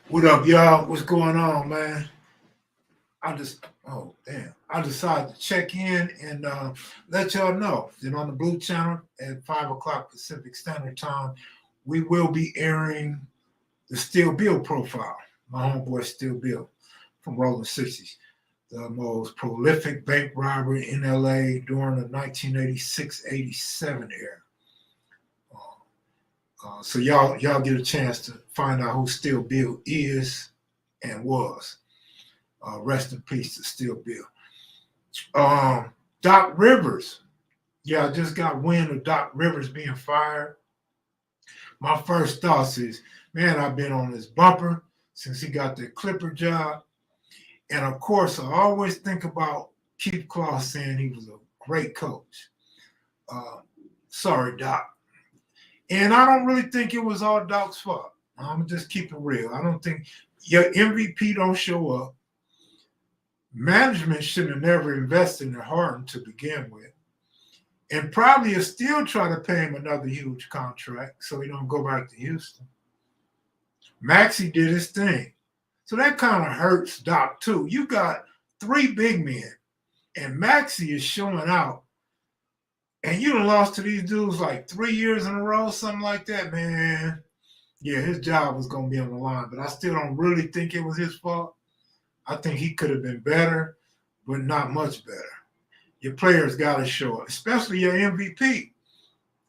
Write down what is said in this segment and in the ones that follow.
What up, y'all? What's going on, man? I decided to check in and let y'all know that on the Blue Channel at 5 o'clock Pacific Standard Time, we will be airing the Steel Bill profile. My homeboy Steel Bill from Rolling 60s, the most prolific bank robbery in LA during the 1986-87 era. So y'all get a chance to find out who Steel Bill is and was. Rest in peace to Steel Bill. Doc Rivers. Yeah, I just got wind of Doc Rivers being fired. My first thoughts is, man, I've been on his bumper since he got the Clipper job. And of course, I always think about Keith Claw saying he was a great coach. Uh, Sorry, Doc. And I don't really think it was all Doc's fault. I'm gonna just keep it real. I don't think your MVP don't show up. Management should have never invested in Harden to begin with, and probably is still trying to pay him another huge contract so he don't go back to Houston. Maxey did his thing, so that kind of hurts Doc too. You got three big men, and Maxey is showing out, and you done lost to these dudes like 3 years in a row, something like that, man. Yeah, his job was gonna be on the line, but I still don't really think it was his fault. I think he could have been better, but not much better. Your players got to show up, especially your MVP.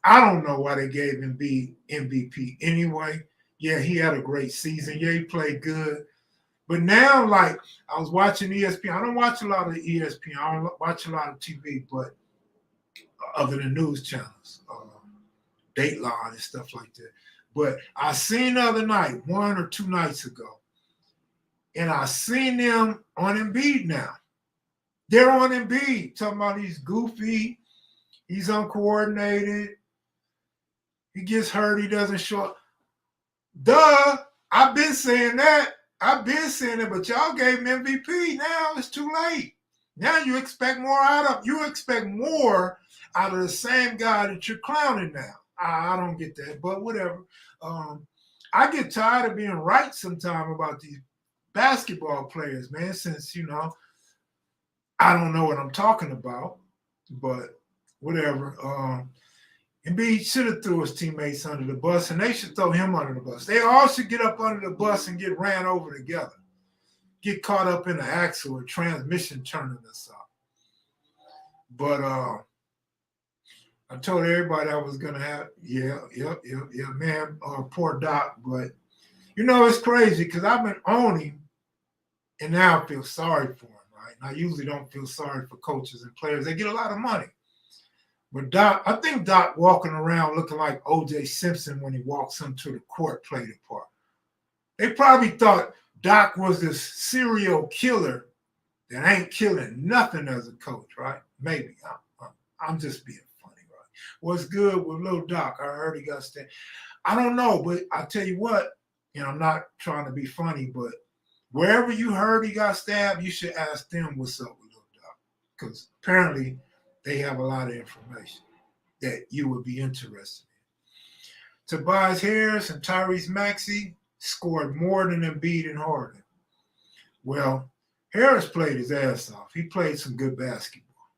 I don't know why they gave him MVP anyway. Yeah, he had a great season. Yeah, he played good. But now, like, I was watching ESPN. I don't watch a lot of ESPN. I don't watch a lot of TV, but other than news channels, Dateline and stuff like that. But I seen the other night, 1 or 2 nights ago, and I seen them on Embiid now. They're on Embiid, talking about he's goofy, he's uncoordinated, he gets hurt, he doesn't show up. Duh, I've been saying that. But y'all gave him MVP. Now it's too late. Now you expect more out of the same guy that you're clowning now. I don't get that, but whatever. I get tired of being right sometime about these basketball players, man, since, I don't know what I'm talking about, but whatever. Embiid should have threw his teammates under the bus, and they should throw him under the bus. They all should get up under the bus and get ran over together, get caught up in an axle or transmission turning us off. But I told everybody I was going to have, man, poor Doc. But, it's crazy because I've been on him, and now I feel sorry for him. I usually don't feel sorry for coaches and players. They get a lot of money. But Doc, I think Doc walking around looking like O.J. Simpson when he walks into the court played a part. They probably thought Doc was this serial killer that ain't killing nothing as a coach, right? Maybe. I'm just being funny, right? What's good with little Doc? I heard he got stabbed. I don't know, but I tell you what, I'm not trying to be funny, but wherever you heard he got stabbed, you should ask them what's up with Lil Doc. Because apparently they have a lot of information that you would be interested in. Tobias Harris and Tyrese Maxey scored more than Embiid and Harden. Well, Harris played his ass off. He played some good basketball.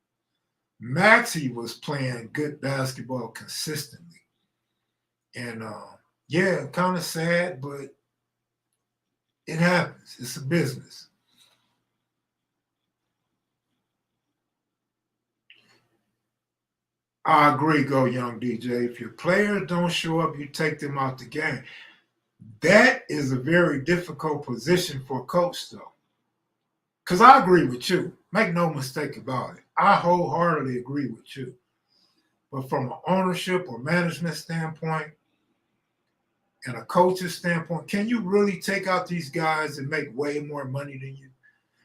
Maxey was playing good basketball consistently. And, kind of sad, but it happens. It's a business. I agree, go young DJ. If your players don't show up, you take them out the game. That is a very difficult position for a coach, though. Because I agree with you. Make no mistake about it. I wholeheartedly agree with you. But from an ownership or management standpoint and a coach's standpoint, can you really take out these guys that make way more money than you?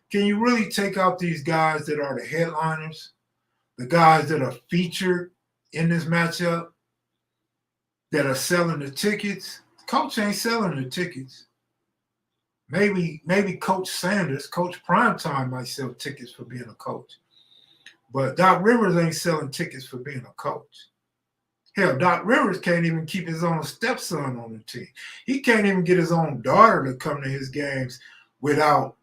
Can you really take out these guys that are the headliners, the guys that are featured in this matchup, that are selling the tickets? The coach ain't selling the tickets. Maybe Coach Sanders, Coach Primetime might sell tickets for being a coach. But Doc Rivers ain't selling tickets for being a coach. Hell, Doc Rivers can't even keep his own stepson on the team. He can't even get his own daughter to come to his games without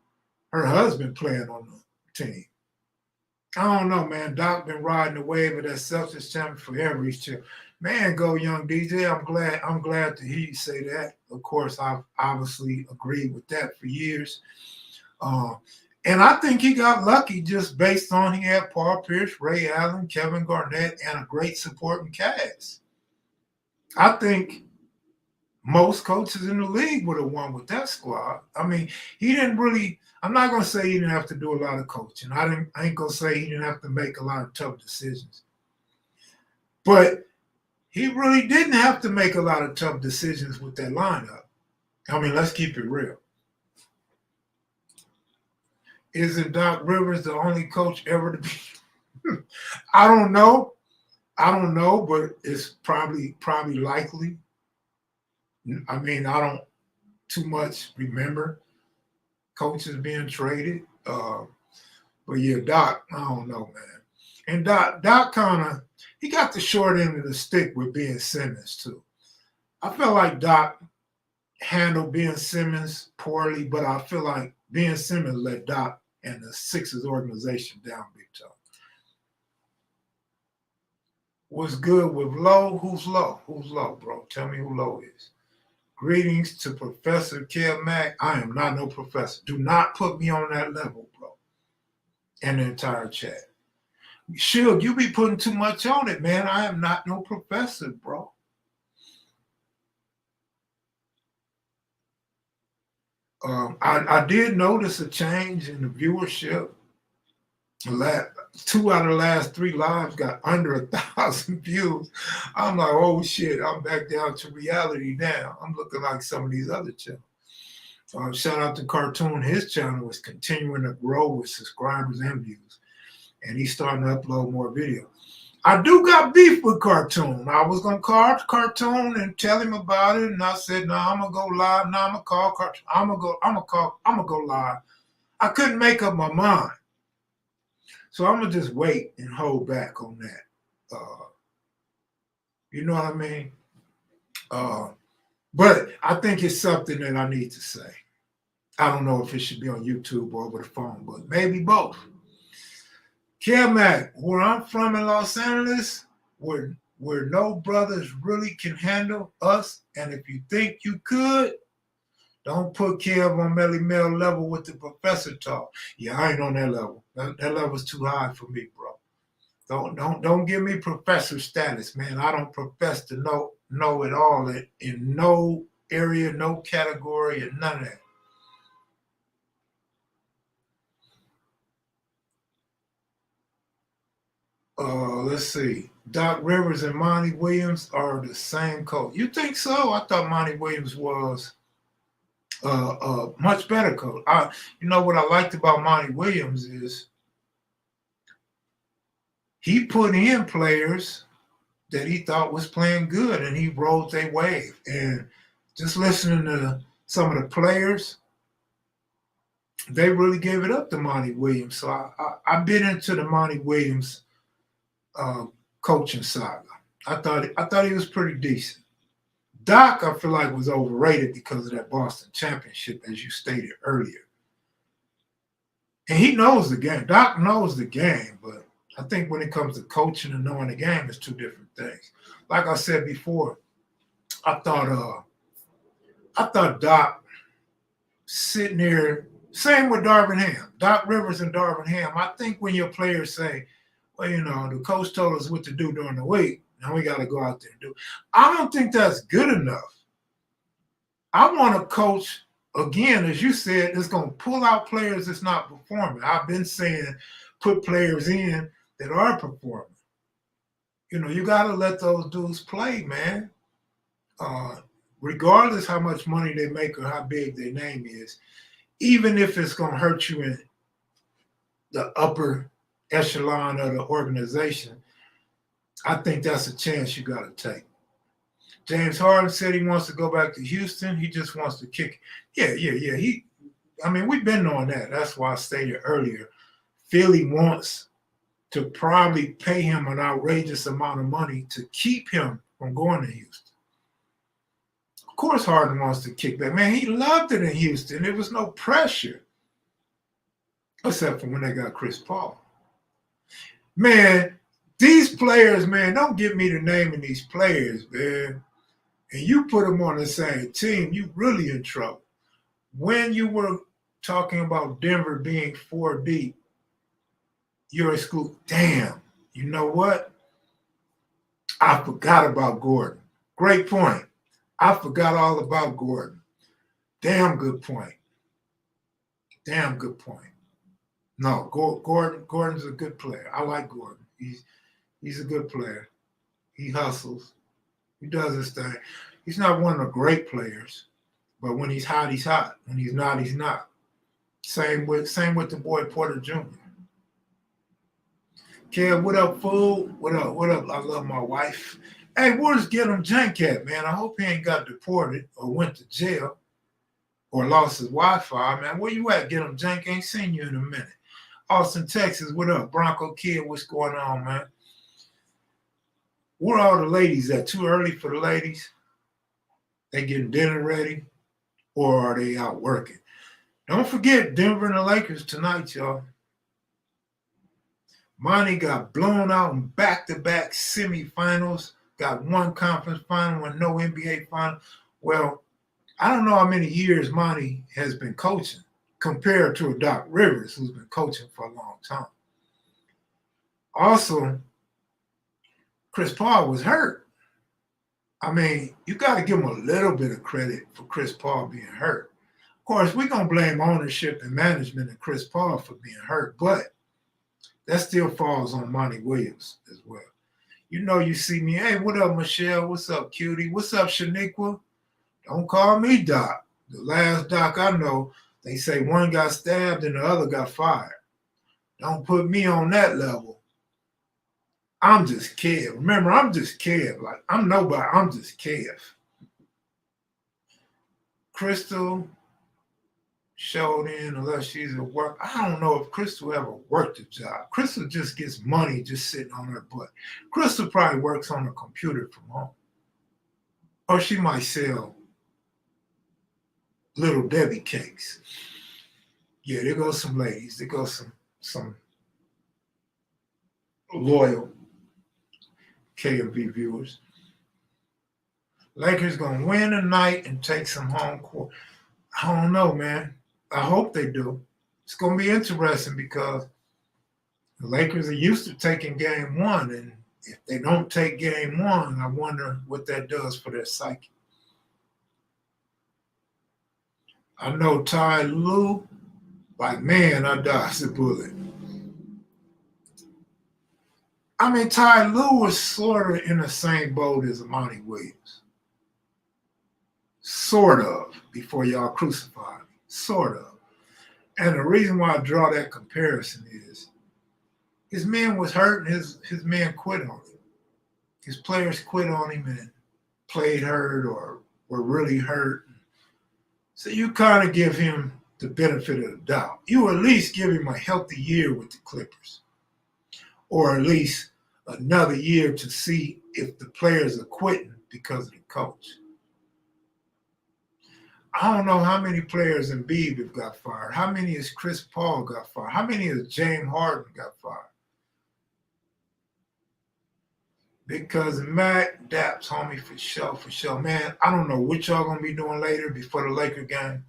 her husband playing on the team. I don't know, man. Doc been riding the wave of that Celtics champion forever. He's chill. Man, go young DJ. I'm glad to hear you say that. Of course, I've obviously agreed with that for years. And I think he got lucky just based on he had Paul Pierce, Ray Allen, Kevin Garnett, and a great supporting cast. I think most coaches in the league would have won with that squad. I mean, he didn't really, I'm not going to say he didn't have to do a lot of coaching. I ain't going to say he didn't have to make a lot of tough decisions. But he really didn't have to make a lot of tough decisions with that lineup. I mean, let's keep it real. Isn't Doc Rivers the only coach ever to be? I don't know, but it's probably likely. I mean, I don't too much remember coaches being traded. But yeah, Doc, I don't know, man. And Doc he got the short end of the stick with Ben Simmons too. I feel like Doc handled Ben Simmons poorly, but I feel like Ben Simmons let Doc and the Sixers organization down big time. What's good with Low? Who's Low? Who's Low, bro? Tell me who Low is. Greetings to Professor Kev Mac. I am not no professor. Do not put me on that level, bro. And the entire chat. Suge, you be putting too much on it, man. I am not no professor, bro. I did notice a change in the viewership. 2 out of the last 3 lives got under 1,000 views. I'm like, oh shit, I'm back down to reality now. I'm looking like some of these other channels. Shout out to Cartoon. His channel is continuing to grow with subscribers and views. And he's starting to upload more videos. I do got beef with Cartoon. I was going to call Cartoon and tell him about it. And I said, no, I'm going to go live. No, I'm going to call Cartoon. I'm going to go live. I couldn't make up my mind. So I'm going to just wait and hold back on that. You know what I mean? But I think it's something that I need to say. I don't know if it should be on YouTube or over the phone, but maybe both. Mac, where I'm from in Los Angeles, where no brothers really can handle us, and if you think you could, don't put Kev on Melly Mel level with the professor talk. Yeah, I ain't on that level. That level's too high for me, bro. Don't give me professor status, man. I don't profess to know it all in no area, no category, and none of that. Let's see. Doc Rivers and Monty Williams are the same coach. You think so? I thought Monty Williams was much better coach. You know what I liked about Monty Williams is he put in players that he thought was playing good, and he rode their wave. And just listening to some of the players, they really gave it up to Monty Williams. So I've been into the Monty Williams coaching saga. I thought he was pretty decent. Doc, I feel like, was overrated because of that Boston championship, as you stated earlier. And he knows the game. Doc knows the game, but I think when it comes to coaching and knowing the game, it's two different things. Like I said before, I thought Doc sitting there, same with Darvin Ham, Doc Rivers and Darvin Ham. I think when your players say, well, you know, the coach told us what to do during the week, now we got to go out there and do it. I don't think that's good enough. I want a coach, again, as you said, that's going to pull out players that's not performing. I've been saying put players in that are performing. You know, you got to let those dudes play, man. Regardless how much money they make or how big their name is, even if it's going to hurt you in the upper echelon of the organization, I think that's a chance you got to take. James Harden said he wants to go back to Houston. He just wants to kick. Yeah. We've been on that. That's why I stated earlier, Philly wants to probably pay him an outrageous amount of money to keep him from going to Houston. Of course, Harden wants to kick back. Man, he loved it in Houston. There was no pressure, except for when they got Chris Paul. Man, these players, man, don't give me the name of these players, man. And you put them on the same team, you really in trouble. When you were talking about Denver being 4 deep, you're at school. Damn, you know what? I forgot about Gordon. Great point. I forgot all about Gordon. Damn good point. Damn good point. No, Gordon's a good player. I like Gordon. He's a good player. He hustles. He does his thing. He's not one of the great players, but when he's hot, he's hot. When he's not, he's not. Same with the boy Porter Jr. Kev, what up, fool? What up? What up? I love my wife. Hey, where's Get Him Jank at, man? I hope he ain't got deported or went to jail or lost his Wi-Fi, man. Where you at, Get Him Jank? Ain't seen you in a minute. Austin, Texas, what up? Bronco Kid, what's going on, man? Where are all the ladies at? Too early for the ladies? They getting dinner ready? Or are they out working? Don't forget Denver and the Lakers tonight, y'all. Monty got blown out in back-to-back semifinals, got one conference final and no NBA final. Well, I don't know how many years Monty has been coaching compared to a Doc Rivers, who's been coaching for a long time. Also, Chris Paul was hurt. I mean, you got to give him a little bit of credit for Chris Paul being hurt. Of course, we're going to blame ownership and management and Chris Paul for being hurt, but that still falls on Monty Williams as well. You know, you see me, hey, what up, Michelle? What's up, cutie? What's up, Shaniqua? Don't call me Doc. The last Doc I know, they say one got stabbed and the other got fired. Don't put me on that level. I'm just Kev. Remember, I'm just Kev. Like, I'm nobody. I'm just Kev. Crystal showed in unless she's at work. I don't know if Crystal ever worked a job. Crystal just gets money just sitting on her butt. Crystal probably works on a computer from home. Or she might sell Little Debbie cakes. Yeah, there goes some ladies. There goes some loyal KMV viewers. Lakers gonna win tonight and take some home court. I don't know, man. I hope they do. It's gonna be interesting because the Lakers are used to taking game one, and if they don't take game one, I wonder what that does for their psyche. I know Ty Lue, like, man, I dodged the bullet. I mean, Ty Lue was sort of in the same boat as Monty Williams. Sort of, before y'all crucify me. Sort of. And the reason why I draw that comparison is his man was hurt and his man quit on him. His players quit on him and played hurt or were really hurt. So you kind of give him the benefit of the doubt. You at least give him a healthy year with the Clippers. Or at least another year to see if the players are quitting because of the coach. I don't know how many players Embiid have got fired. How many has Chris Paul got fired? How many has James Harden got fired? Big cousin Mac, Daps, homie, for sure. Man, I don't know what y'all gonna be doing later before the Laker game,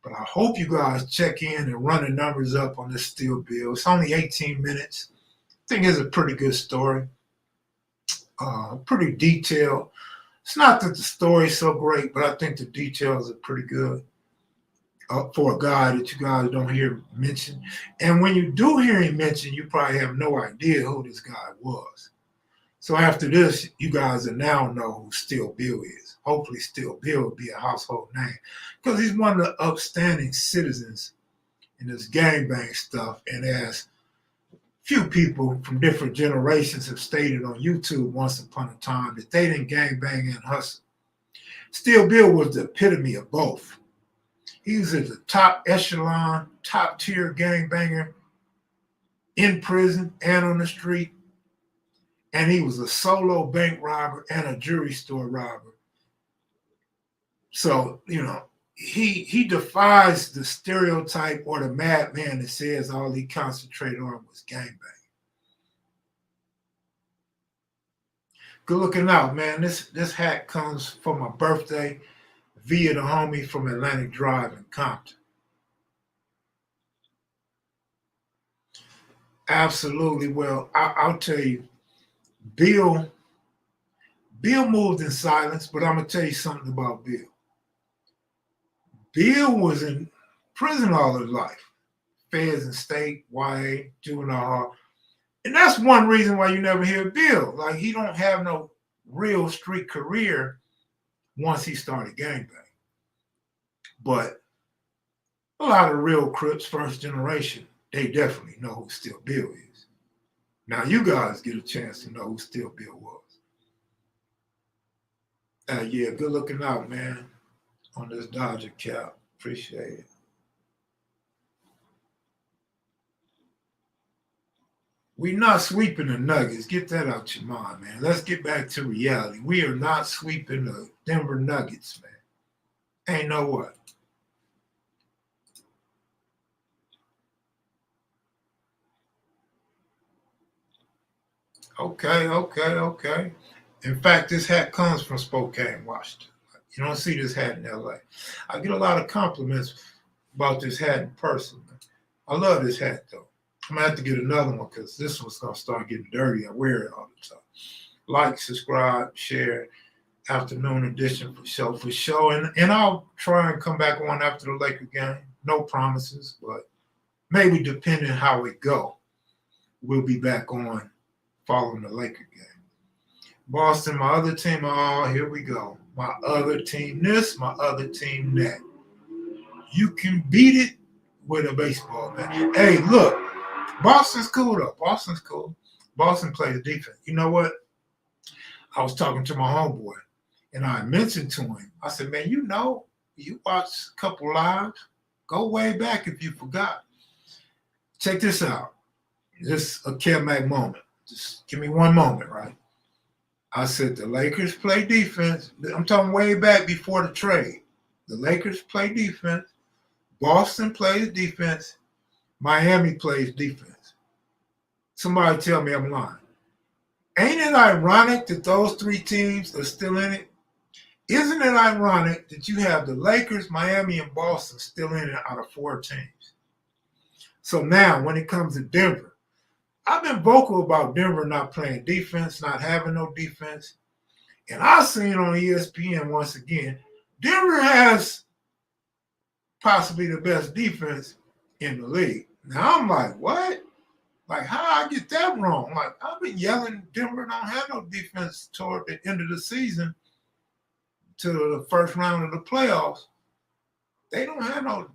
but I hope you guys check in and run the numbers up on this Steel Bill. It's only 18 minutes. I think it's a pretty good story. Pretty detailed. It's not that the story's so great, but I think the details are pretty good for a guy that you guys don't hear mentioned. And when you do hear him mentioned, you probably have no idea who this guy was. So after this, you guys will now know who Steel Bill is. Hopefully Steel Bill will be a household name because he's one of the upstanding citizens in this gangbang stuff. And as few people from different generations have stated on YouTube once upon a time that they didn't gangbang and hustle. Steel Bill was the epitome of both. He was at the top echelon, top tier gangbanger in prison and on the street. and he was a solo bank robber and a jewelry store robber. So, he defies the stereotype or the madman that says all he concentrated on was gangbang. Good looking out, man. This hat comes for my birthday via the homie from Atlantic Drive in Compton. Absolutely. Well, I'll tell you, Bill moved in silence, but I'm gonna tell you something about Bill. Bill was in prison all his life, feds and state, YA, juvenile hall. And that's one reason why you never hear Bill. Like, he don't have no real street career once he started gangbang. But a lot of real Crips, first generation, they definitely know who Still Bill is. Now you guys get a chance to know who Still Bill was. Yeah, good looking out, man, on this Dodger cap. Appreciate it. We're not sweeping the Nuggets. Get that out your mind, man. Let's get back to reality. We are not sweeping the Denver Nuggets, man. Ain't no way. Okay. In fact, this hat comes from Spokane, Washington. You don't see this hat in LA. I get a lot of compliments about this hat in person. I love this hat, though. I'm going to have to get another one because this one's going to start getting dirty. I wear it all the time. Like, subscribe, share. Afternoon edition for sure. And I'll try and come back on after the Laker game. No promises, but maybe depending how it go, we'll be back on following the Laker game. Boston, my other team. Oh, here we go. My other team this, my other team that. You can beat it with a baseball bat. Hey, look, Boston's cool though. Boston's cool. Boston plays defense. You know what? I was talking to my homeboy, and I mentioned to him, I said, man, you watch a couple lives, go way back if you forgot. Check this out. Just a Kevmac moment. Just give me one moment, right? I said the Lakers play defense. I'm talking way back before the trade. The Lakers play defense. Boston plays defense. Miami plays defense. Somebody tell me I'm lying. Ain't it ironic that those three teams are still in it? Isn't it ironic that you have the Lakers, Miami, and Boston still in it out of 4 teams? So now, when it comes to Denver, I've been vocal about Denver not playing defense, not having no defense. And I've seen on ESPN once again, Denver has possibly the best defense in the league. Now I'm like, what? Like, how I get that wrong? Like, I've been yelling Denver don't have no defense toward the end of the season to the first round of the playoffs. They don't have no.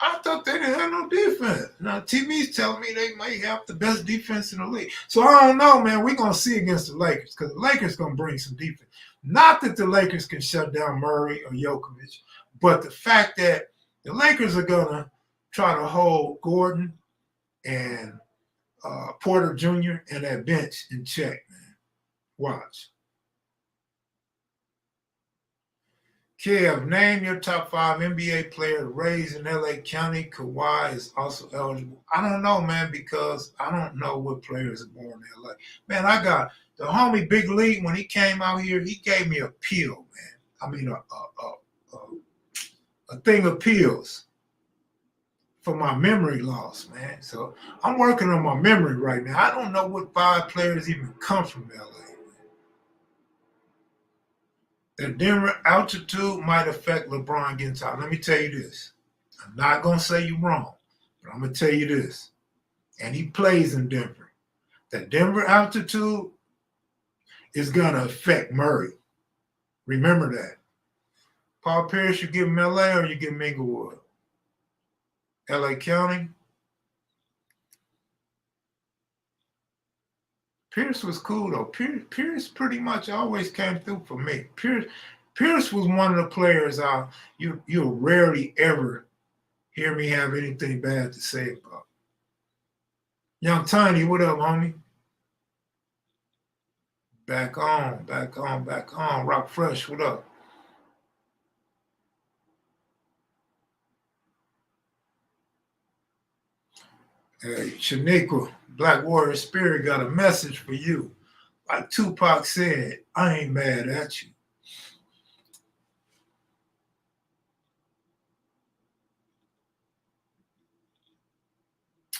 I thought they didn't have no defense. Now, TV's telling me they might have the best defense in the league. So I don't know, man. We're going to see against the Lakers because the Lakers going to bring some defense. Not that the Lakers can shut down Murray or Jokovic, but the fact that the Lakers are going to try to hold Gordon and Porter Jr. and that bench in check, man. Watch. Kev, name your top 5 NBA players raised in LA County. Kawhi is also eligible. I don't know, man, because I don't know what players are born in LA. Man, I got the homie Big Lee, when he came out here, he gave me a pill, man. I mean, a thing of pills for my memory loss, man. So I'm working on my memory right now. I don't know what 5 players even come from LA. The Denver altitude might affect LeBron getting tired. Let me tell you this. I'm not going to say you're wrong, but I'm going to tell you this. And he plays in Denver. The Denver altitude is going to affect Murray. Remember that. Paul Pierce, you give him LA or you give him Inglewood? LA County? Pierce was cool, though. Pierce pretty much always came through for me. Pierce was one of the players you'll rarely ever hear me have anything bad to say about. Young Tiny, what up, homie? Back on, back on, back on. Rock Fresh, what up? Hey, Shaniqua, Black Warrior Spirit got a message for you. Like Tupac said, I ain't mad at you.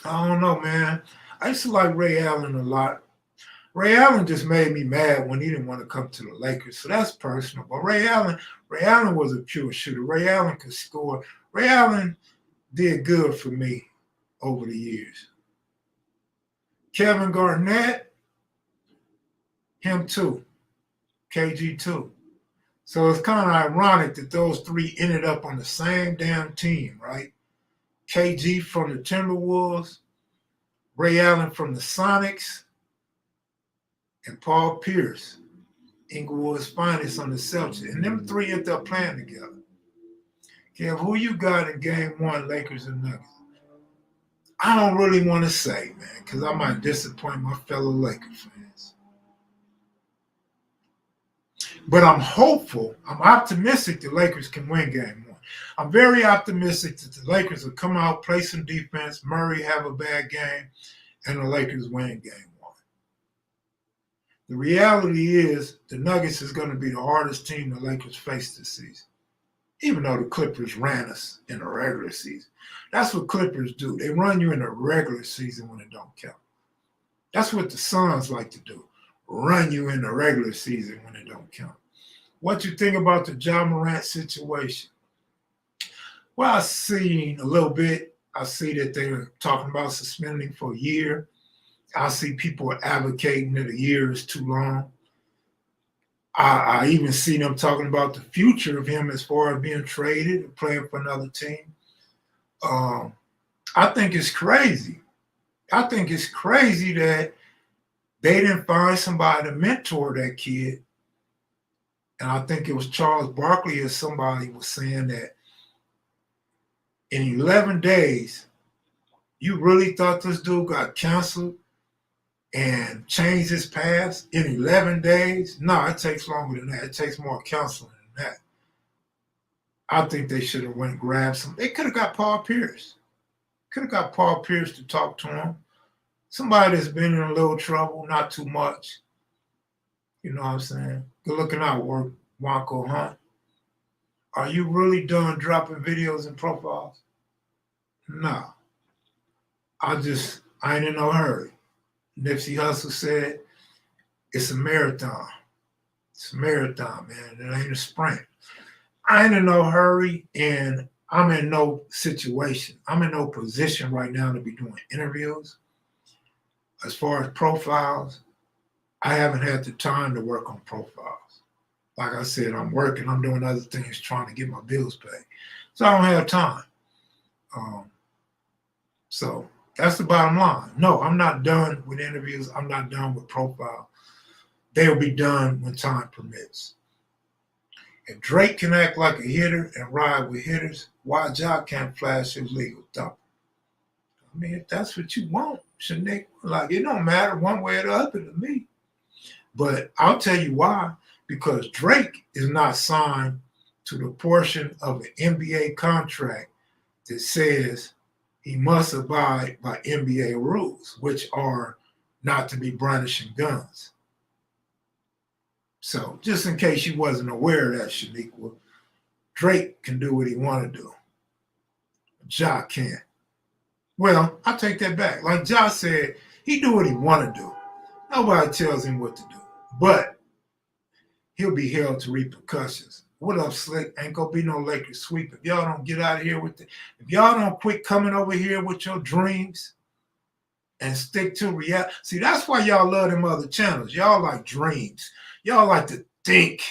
I don't know, man. I used to like Ray Allen a lot. Ray Allen just made me mad when he didn't want to come to the Lakers. So that's personal. But Ray Allen was a pure shooter. Ray Allen could score. Ray Allen did good for me over the years. Kevin Garnett, him too. KG too. So it's kind of ironic that those three ended up on the same damn team, right? KG from the Timberwolves, Ray Allen from the Sonics, and Paul Pierce, Inglewood's finest on the Celtics. And them three ended up playing together. Kev, who you got in game one, Lakers and Nuggets? I don't really want to say, man, because I might disappoint my fellow Lakers fans. But I'm hopeful, I'm optimistic the Lakers can win game one. I'm very optimistic that the Lakers will come out, play some defense, Murray have a bad game, and the Lakers win game one. The reality is the Nuggets is going to be the hardest team the Lakers face this season, even though the Clippers ran us in the regular season. That's what Clippers do. They run you in the regular season when it don't count. That's what the Suns like to do, run you in the regular season when it don't count. What you think about the Ja Morant situation? Well, I've seen a little bit. I see that they're talking about suspending for a year. I see people advocating that a year is too long. I even see them talking about the future of him as far as being traded and playing for another team. I think it's crazy. I think it's crazy that they didn't find somebody to mentor that kid. And I think it was Charles Barkley or somebody was saying that in 11 days, you really thought this dude got canceled and changed his past in 11 days? No, it takes longer than that. It takes more counseling than that. I think they should have went and grabbed some. They could have got Paul Pierce. Could have got Paul Pierce to talk to him. Somebody that's been in a little trouble, not too much. You know what I'm saying? Good looking out, work, Wonko Hunt. Are you really done dropping videos and profiles? No. I ain't in no hurry. Nipsey Hussle said, it's a marathon. It's a marathon, man. It ain't a sprint. I ain't in no hurry, and I'm in no situation. I'm in no position right now to be doing interviews. As far as profiles, I haven't had the time to work on profiles. Like I said, I'm working. I'm doing other things, trying to get my bills paid. So I don't have time. So that's the bottom line. No, I'm not done with interviews. I'm not done with profile. They'll be done when time permits. If Drake can act like a hitter and ride with hitters, why Ja can't flash his legal thumper? I mean, if that's what you want, Shanique, like, it don't matter one way or the other to me. But I'll tell you why. Because Drake is not signed to the portion of an NBA contract that says he must abide by NBA rules, which are not to be brandishing guns. So just in case you wasn't aware of that, Shaniqua, Drake can do what he want to do. Ja can't. Well, I take that back. Like Ja said, he do what he want to do. Nobody tells him what to do. But he'll be held to repercussions. What up, Slick? Ain't gonna be no Lakers sweep. If y'all don't get out of here with it, if y'all don't quit coming over here with your dreams and stick to reality. See, that's why y'all love them other channels. Y'all like dreams. Y'all like to think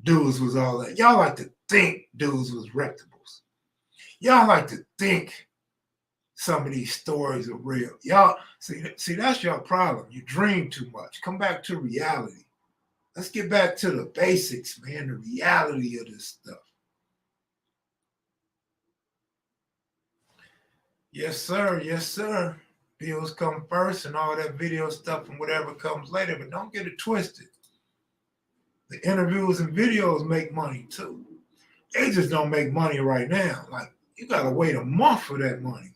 dudes was all that. Y'all like to think dudes was reputables. Y'all like to think some of these stories are real. Y'all see that's your problem. You dream too much. Come back to reality. Let's get back to the basics, man, the reality of this stuff. Yes, sir. Yes, sir. Bills come first and all that video stuff and whatever comes later, but don't get it twisted. The interviews and videos make money too. They just don't make money right now. Like, you got to wait a month for that money.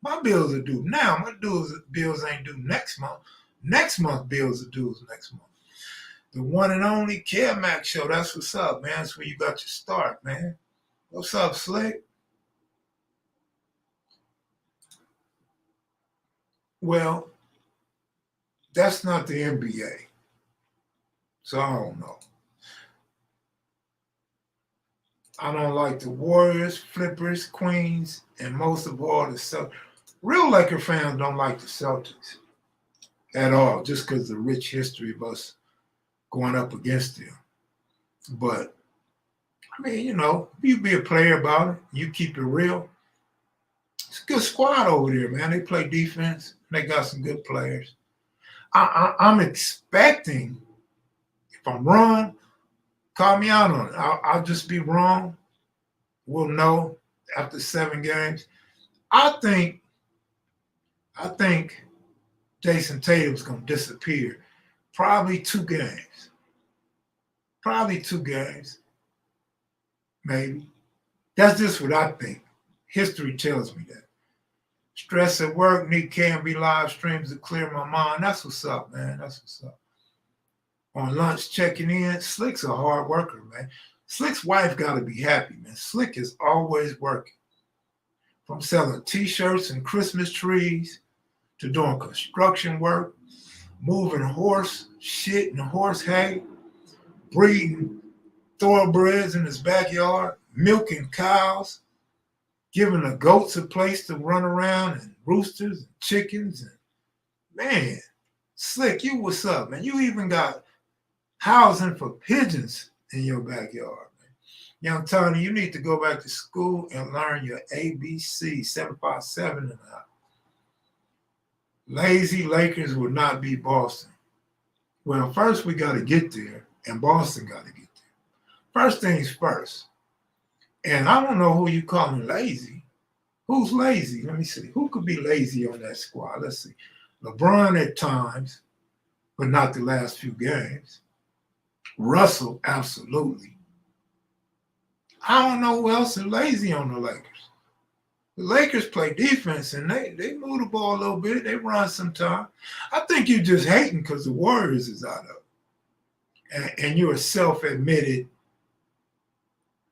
My bills are due now. My bills ain't due next month. Next month bills are due next month. The one and only KevMac show. That's what's up, man. That's where you got your start, man. What's up, Slick? Well, that's not the NBA. So I don't know. I don't like the Warriors, Flippers, Queens, and most of all the Celtics. Real Laker fans don't like the Celtics at all, just because of the rich history of us going up against them. But, I mean, you know, you be a player about it. You keep it real. It's a good squad over there, man. They play defense. They got some good players. I'm expecting, if I'm wrong, call me out on it. I'll just be wrong. We'll know after 7 games. I think Jason Tatum's going to disappear. Probably 2 games. Probably 2 games. Maybe. That's just what I think. History tells me that. Stress at work, need KMB live streams to clear my mind. That's what's up, man. That's what's up. On lunch, checking in. Slick's a hard worker, man. Slick's wife got to be happy, man. Slick is always working. From selling T-shirts and Christmas trees to doing construction work, moving horse shit and horse hay, breeding thoroughbreds in his backyard, milking cows, giving the goats a place to run around, and roosters and chickens. And man, Slick, you what's up, man? You even got housing for pigeons in your backyard, man. Young Tony, you need to go back to school and learn your ABC 757 and out. Lazy Lakers will not beat Boston. Well, first we got to get there, and Boston got to get there. First things first. And I don't know who you calling lazy. Who's lazy? Let me see. Who could be lazy on that squad? Let's see. LeBron at times, but not the last few games. Russell, absolutely. I don't know who else is lazy on the Lakers. The Lakers play defense, and they move the ball a little bit. They run sometime. I think you're just hating because the Warriors is out of it. And you're a self-admitted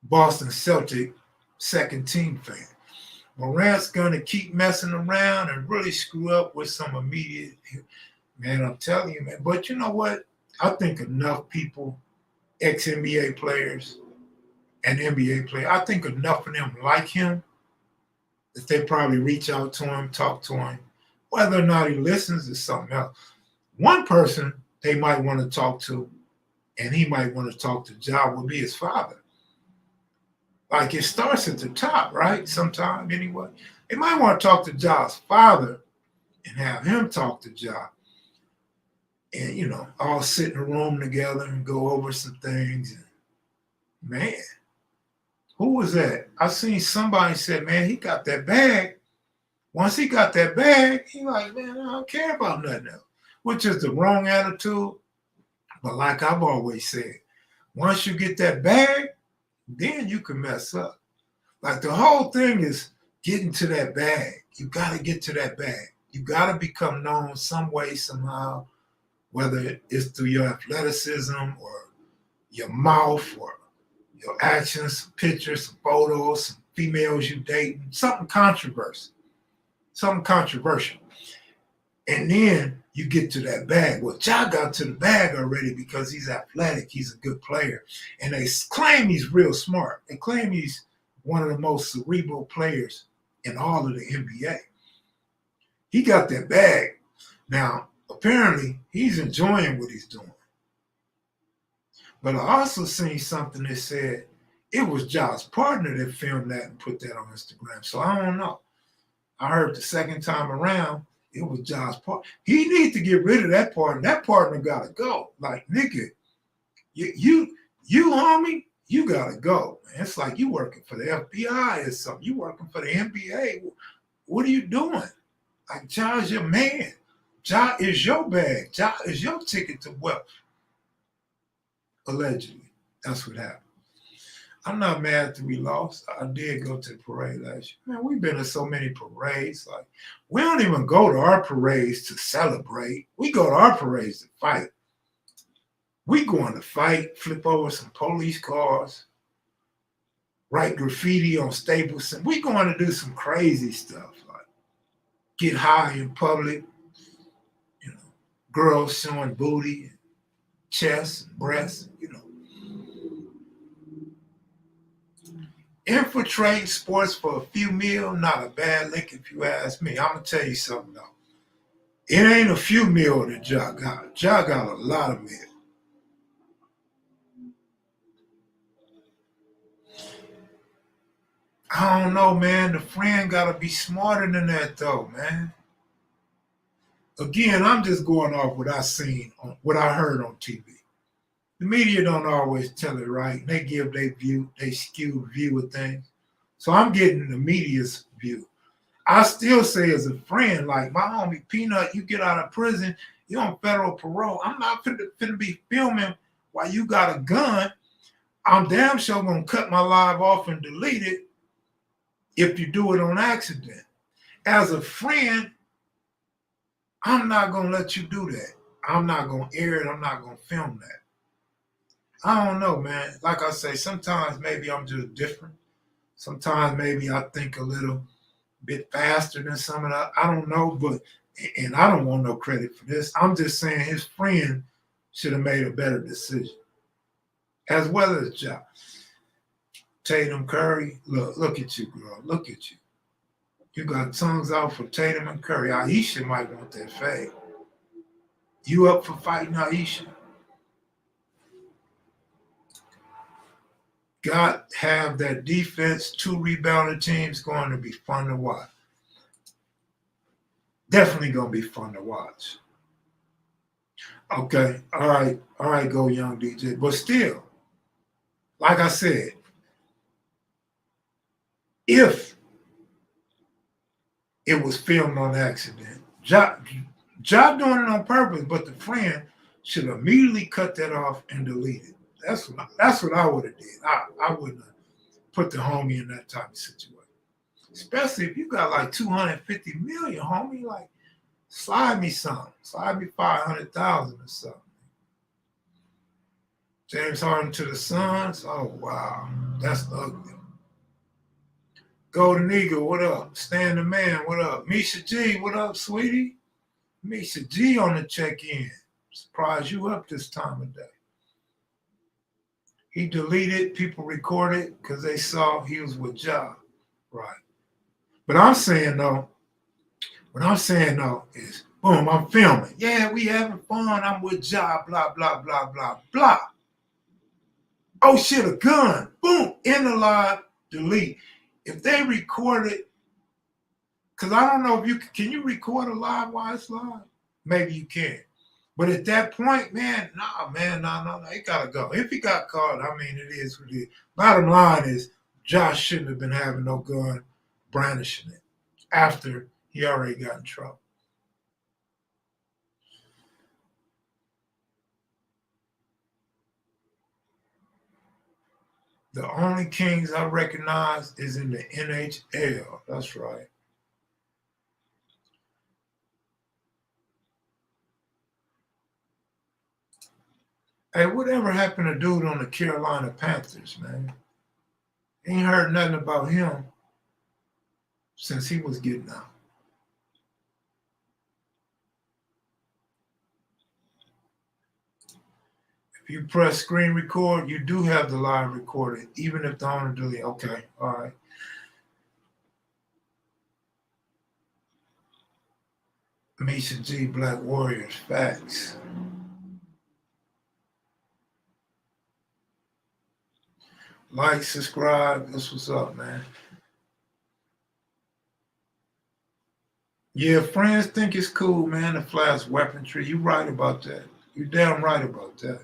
Boston Celtic second team fan. Morant's going to keep messing around and really screw up with some immediate, man, I'm telling you, man. But you know what? I think enough people, ex-NBA players and NBA players, I think enough of them like him that they probably reach out to him, talk to him. Whether or not he listens is something else. One person they might want to talk to, and he might want to talk to Ja, would be his father. Like, it starts at the top, right? Sometime, anyway. They might want to talk to Ja's father and have him talk to Ja. And, you know, all sit in a room together and go over some things. And, man, who was that? I seen somebody said, man, he got that bag. Once he got that bag, he like, man, I don't care about nothing else, which is the wrong attitude. But like I've always said, once you get that bag, then you can mess up. Like, the whole thing is getting to that bag. You got to get to that bag. You got to become known some way, somehow, whether it's through your athleticism or your mouth or your actions, some pictures, some photos, some females you date, something controversial. Something controversial. And then you get to that bag. Well, Ja got to the bag already because he's athletic. He's a good player. And they claim he's real smart. They claim he's one of the most cerebral players in all of the NBA. He got that bag. Now, apparently, he's enjoying what he's doing. But I also seen something that said it was Ja's partner that filmed that and put that on Instagram. So I don't know. I heard the second time around, it was Ja's partner. He needs to get rid of that partner. That partner got to go. Like, nigga, you homie, you got to go. Man, it's like you working for the FBI or something. You working for the NBA. What are you doing? Like, Ja's your man. Ja is your bag. Ja is your ticket to wealth. Allegedly. That's what happened. I'm not mad that we lost. I did go to the parade last year. Man, we've been to so many parades. Like, we don't even go to our parades to celebrate. We go to our parades to fight. We going to fight, flip over some police cars, write graffiti on Stapleton. We going to do some crazy stuff, like get high in public, you know, girls showing booty, chest, breasts, you know. Infiltrating sports for a few mil, not a bad lick if you ask me. I'm gonna tell you something though. It ain't a few mil that Ja got. Ja got a lot of mil. I don't know, man. The friend gotta be smarter than that though, man. Again, I'm just going off what I seen, what I heard on TV. The media don't always tell it right. They give their view, they skewed view of things. So I'm getting the media's view. I still say as a friend, like my homie Peanut, you get out of prison, you're on federal parole. I'm not finna be filming while you got a gun. I'm damn sure gonna cut my live off and delete it if you do it on accident. As a friend, I'm not gonna let you do that. I'm not gonna air it. I'm not gonna film that. I don't know, man. Like I say, sometimes maybe I'm just different. Sometimes maybe I think a little bit faster than some of that. I don't know, but and I don't want no credit for this. I'm just saying his friend should have made a better decision, as well as Ja. Tatum Curry, look at you, girl. Look at you. You got tongues out for Tatum and Curry. Aisha might want that fade. You up for fighting Aisha? Got have that defense, 2 rebounding teams going to be fun to watch. Definitely going to be fun to watch. Okay, all right, go young DJ. But still, like I said, if it was filmed on accident, Ja doing it on purpose, but the friend should immediately cut that off and delete it. That's what I would have did. I wouldn't have put the homie in that type of situation. Especially if you got like 250 million, homie. Like, slide me something. Slide me 500,000 or something. James Harden to the Suns. Oh wow, that's ugly. Golden Eagle, what up? Stan the Man, what up? Misha G, what up, sweetie? Misha G on the check-in. Surprised you up this time of day. He deleted, people recorded because they saw he was with Ja. Right. But I'm saying though, what I'm saying though is, boom, I'm filming. Yeah, we having fun. I'm with Ja, blah, blah, blah, blah, blah. Oh shit, a gun. Boom, in the live, delete. If they record it, because I don't know if you can you record a live while it's live? Maybe you can. But at that point, man, no, it gotta go. If he got caught, I mean, it is what it is. Bottom line is, Josh shouldn't have been having no gun, brandishing it after he already got in trouble. The only Kings I recognize is in the NHL. That's right. Hey, whatever happened to dude on the Carolina Panthers, man? Ain't heard nothing about him since he was getting out. If you press screen record, you do have the live recorded, even if the owner delete. Okay, all right. Misha G, Black Warriors, facts. Like, subscribe. That's what's up, man. Yeah, friends think it's cool, man, to flash weaponry. You right about that. You damn right about that.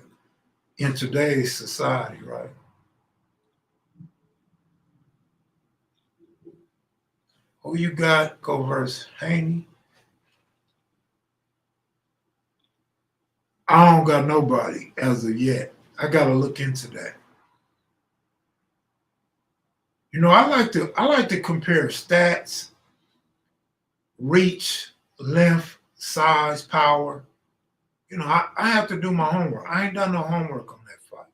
In today's society, right? Who you got? Go versus Haney. don't got nobody as of yet. I gotta look into that. You know, I like to compare stats, reach, length, size, power. You know, I have to do my homework. I ain't done no homework on that fight.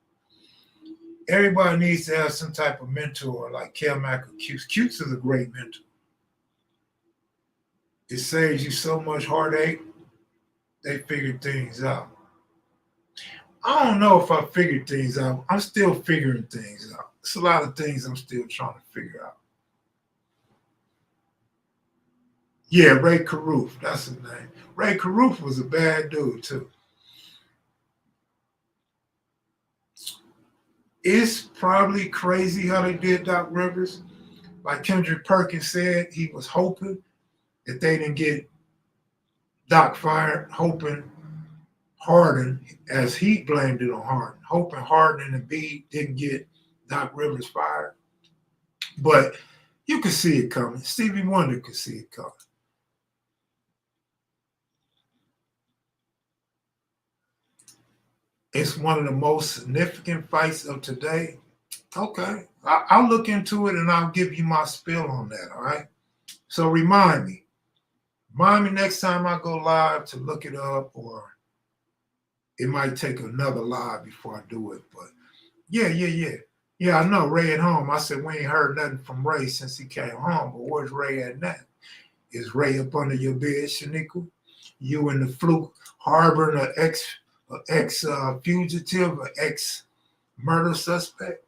Everybody needs to have some type of mentor like Kelmac or Cuse. Cuse is a great mentor. It saves you so much heartache. They figured things out. I don't know if I figured things out. I'm still figuring things out. It's a lot of things I'm still trying to figure out. Yeah, Ray Caruth, that's his name. Ray Caruth was a bad dude too. It's probably crazy how they did Doc Rivers. Like Kendrick Perkins said, he was hoping that they didn't get Doc fired, hoping Harden, as he blamed it on Harden, hoping Harden and Embiid didn't get Doc Rivers fired. But you could see it coming. Stevie Wonder could see it coming. It's one of the most significant fights of today. Okay, I'll look into it and I'll give you my spill on that, all right? So remind me next time I go live to look it up, or it might take another live before I do it. But yeah. Yeah, I know Ray at home. I said, we ain't heard nothing from Ray since he came home, but where's Ray at now? Is Ray up under your bed, Shaniqua? You and the fluke harboring an ex-fugitive, an ex-murder suspect?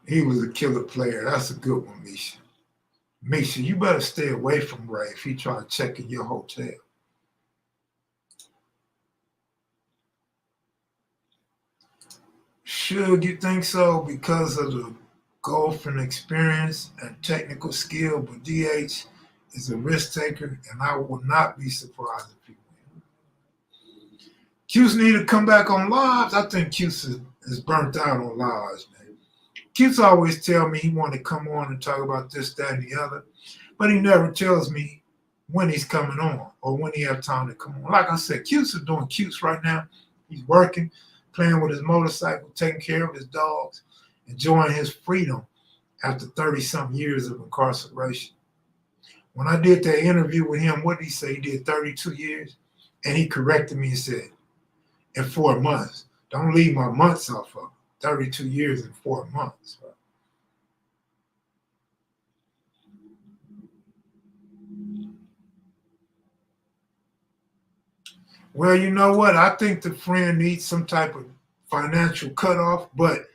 He was a killer player. That's a good one, Misha. Misha, you better stay away from Ray if he try to check in your hotel. Should you think so? Because of the golfing experience and technical skill, but DH is a risk taker, and I would not be surprised if he wins. Cuse need to come back on lives. I think Cuse is burnt out on lives, man. Cuse always tell me he want to come on and talk about this, that, and the other, but he never tells me when he's coming on or when he have time to come on. Like I said, Cuse is doing Cuse right now. He's working, playing with his motorcycle, taking care of his dogs, enjoying his freedom after 30-something years of incarceration. When I did that interview with him, what did he say? He did 32 years, and he corrected me and said, in 4 months. Don't leave my months off of it. 32 years in 4 months. Right? Well, you know what? I think the friend needs some type of financial cutoff, but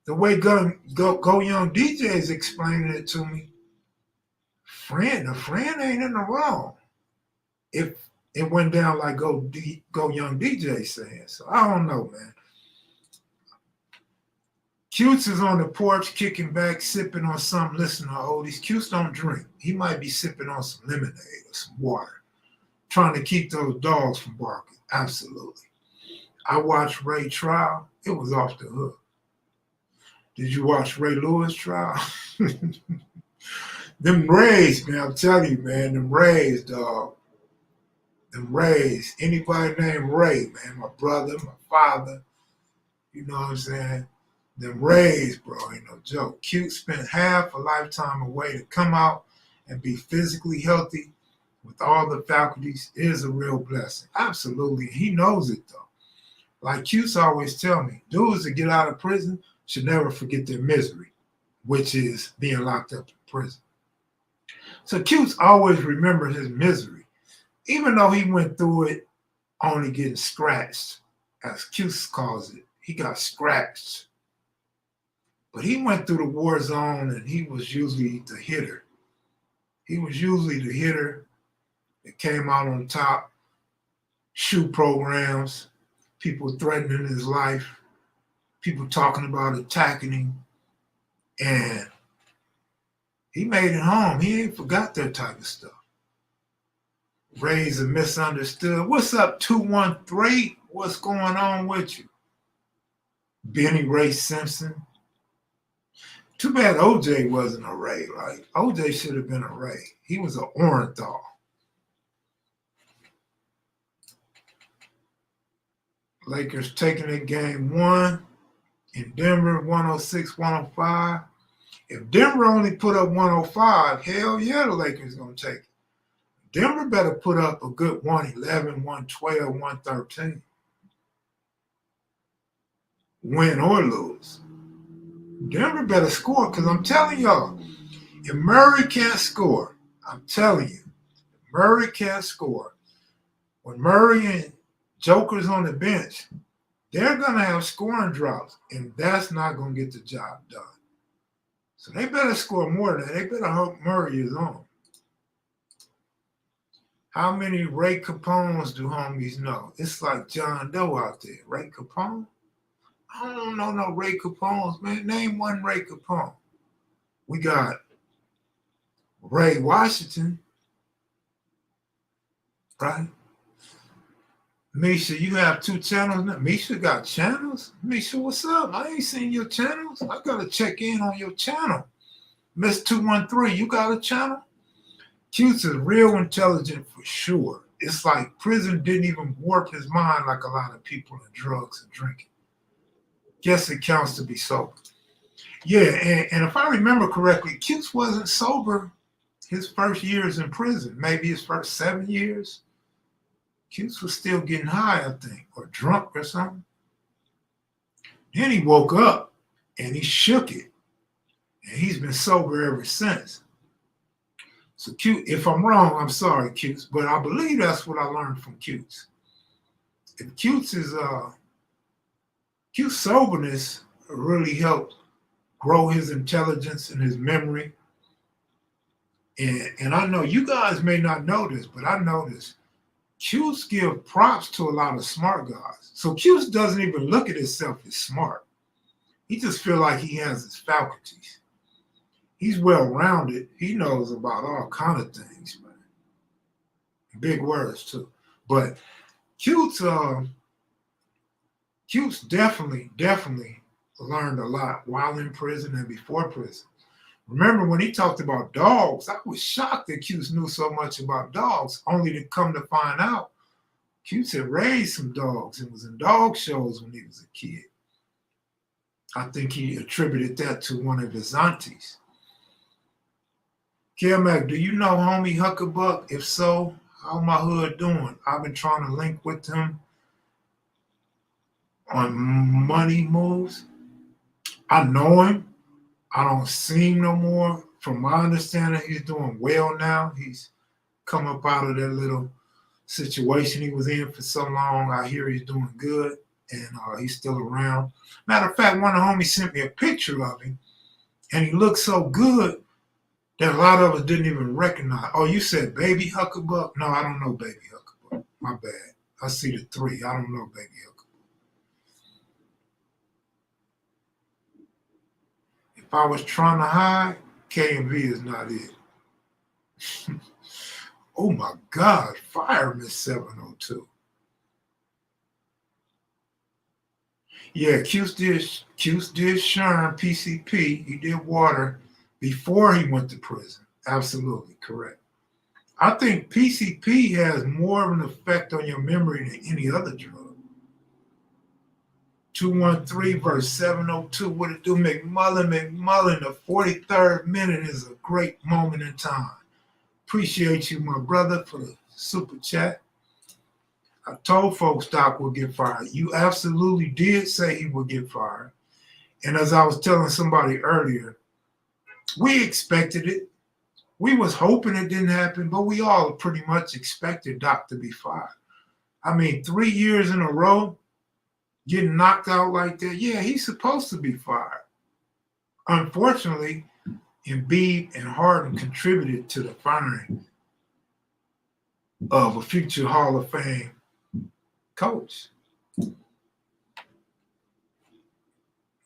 the way Go Young DJ is explaining it to me, the friend ain't in the wrong. If it went down like Go Young DJ saying. So I don't know, man. Cuse is on the porch, kicking back, sipping on something, listening to oldies. Cuse don't drink. He might be sipping on some lemonade or some water, trying to keep those dogs from barking. Absolutely. I watched Ray trial. It was off the hook. Did you watch Ray Lewis trial? Them Rays, man, I'm telling you, man, them Rays, dog. Them Rays. Anybody named Ray, man, my brother, my father, you know what I'm saying? Them Rays, bro, ain't no joke. Cute spent half a lifetime away to come out and be physically healthy with all the faculties is a real blessing. Absolutely. He knows it, though. Like Cuse always tell me, dudes that get out of prison should never forget their misery, which is being locked up in prison. So Cuse always remembers his misery, even though he went through it only getting scratched, as Cuse calls it. He got scratched. But he went through the war zone, and he was usually the hitter. He was usually the hitter that came out on top, shoe programs, people threatening his life, people talking about attacking him, and he made it home. He ain't forgot that type of stuff. Raised and misunderstood. What's up, 213? What's going on with you? Benny Ray Simpson. Too bad OJ wasn't a Ray, right? OJ should have been a Ray. He was an Orenthal. Lakers taking it game one in Denver, 106-105. If Denver only put up 105, hell yeah, the Lakers going to take it. Denver better put up a good 111, 112, 113. Win or lose. Denver better score, because I'm telling y'all, if Murray can't score, I'm telling you, Murray can't score. When Murray and Joker's on the bench, they're going to have scoring drops, and that's not going to get the job done. So they better score more than that. They better hope Murray is on. How many Ray Capones do homies know? It's like John Doe out there. Ray Capone? I don't know no Ray Capones, man. Name one Ray Capone. We got Ray Washington, right? Misha, you have 2 channels now. Misha got channels? Misha, what's up? I ain't seen your channels. I got to check in on your channel. Miss 213, you got a channel? Cutes is real intelligent for sure. It's like prison didn't even warp his mind like a lot of people in drugs and drinking. Guess it counts to be sober. Yeah, and if I remember correctly, Cutes wasn't sober his first years in prison. Maybe his first 7 years. Cutes was still getting high, I think, or drunk or something. Then he woke up and he shook it. And he's been sober ever since. So Cute, if I'm wrong, I'm sorry, Cutes, but I believe that's what I learned from Cutes. If Cutes is Cutes soberness really helped grow his intelligence and his memory. And I know you guys may not know this, but I know this. Cutes give props to a lot of smart guys. So Cutes doesn't even look at himself as smart. He just feel like he has his faculties. He's well-rounded. He knows about all kind of things, man. Big words, too. But Cutes definitely learned a lot while in prison and before prison. Remember when he talked about dogs, I was shocked that Cutes knew so much about dogs, only to come to find out Cutes had raised some dogs and was in dog shows when he was a kid. I think he attributed that to one of his aunties. Kevmac, do you know homie Huckabuck? If so, how my hood doing? I've been trying to link with him on money moves. I know him. I don't see him no more. From my understanding, he's doing well now. He's come up out of that little situation he was in for so long. I hear he's doing good, and he's still around. Matter of fact, one of the homies sent me a picture of him, and he looked so good that a lot of us didn't even recognize. Oh, you said Baby Huckabuck? No, I don't know Baby Huckabuck. My bad. I see the 3. I don't know Baby Huckabuck. If I was trying to hide, K&V is not it. Oh my God, fire Miss 702. Yeah, Cuse did Sherm PCP. He did water before he went to prison. Absolutely correct. I think PCP has more of an effect on your memory than any other drug. 213 verse 702. What it do? McMullen. The 43rd minute is a great moment in time. Appreciate you, my brother, for the super chat. I told folks Doc would get fired. You absolutely did say he would get fired. And as I was telling somebody earlier, we expected it. We was hoping it didn't happen, but we all pretty much expected Doc to be fired. I mean, 3 years in a row, getting knocked out like that, yeah, he's supposed to be fired. Unfortunately, Embiid and Harden contributed to the firing of a future Hall of Fame coach.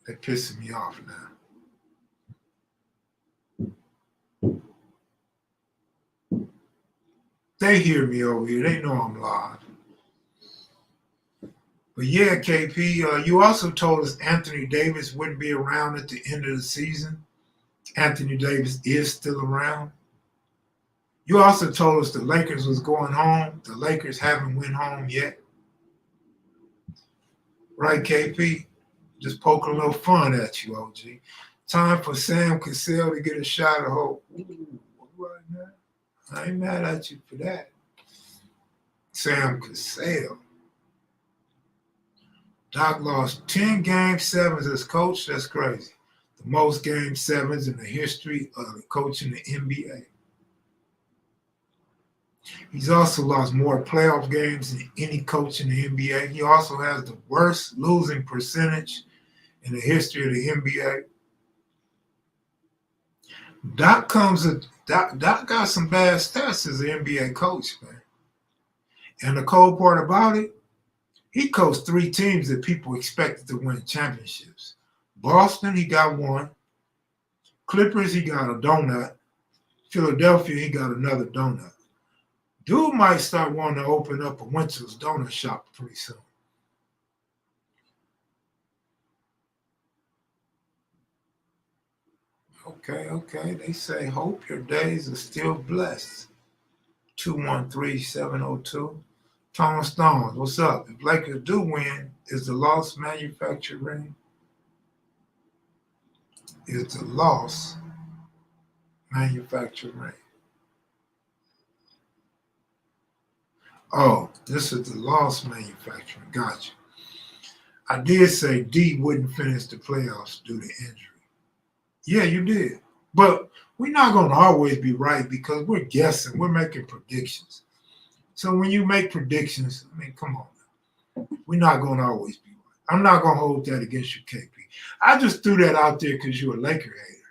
They're pissing me off now. They hear me over here. They know I'm live. But yeah, KP, you also told us Anthony Davis wouldn't be around at the end of the season. Anthony Davis is still around. You also told us the Lakers was going home. The Lakers haven't went home yet. Right, KP? Just poking a little fun at you, OG. Time for Sam Cassell to get a shot of hope. Ooh, right now. I ain't mad at you for that. Sam Cassell. Doc lost 10 game sevens as coach. That's crazy. The most game sevens in the history of coaching the NBA. He's also lost more playoff games than any coach in the NBA. He also has the worst losing percentage in the history of the NBA. Doc got some bad stats as an NBA coach, man. And the cold part about it, he coached 3 teams that people expected to win championships. Boston, he got 1. Clippers, he got a donut. Philadelphia, he got another donut. Dude might start wanting to open up a Winchell's donut shop pretty soon. Okay. They say, hope your days are still blessed. 213-702. Tom Stones, what's up? If Lakers do win, is the loss manufacturing? Is the loss manufacturing? Oh, this is the loss manufacturing. Gotcha. I did say D wouldn't finish the playoffs due to injury. Yeah, you did. But we're not going to always be right because we're guessing. We're making predictions. So when you make predictions, I mean, come on. We're not going to always be right. I'm not going to hold that against you, KP. I just threw that out there because you're a Laker hater.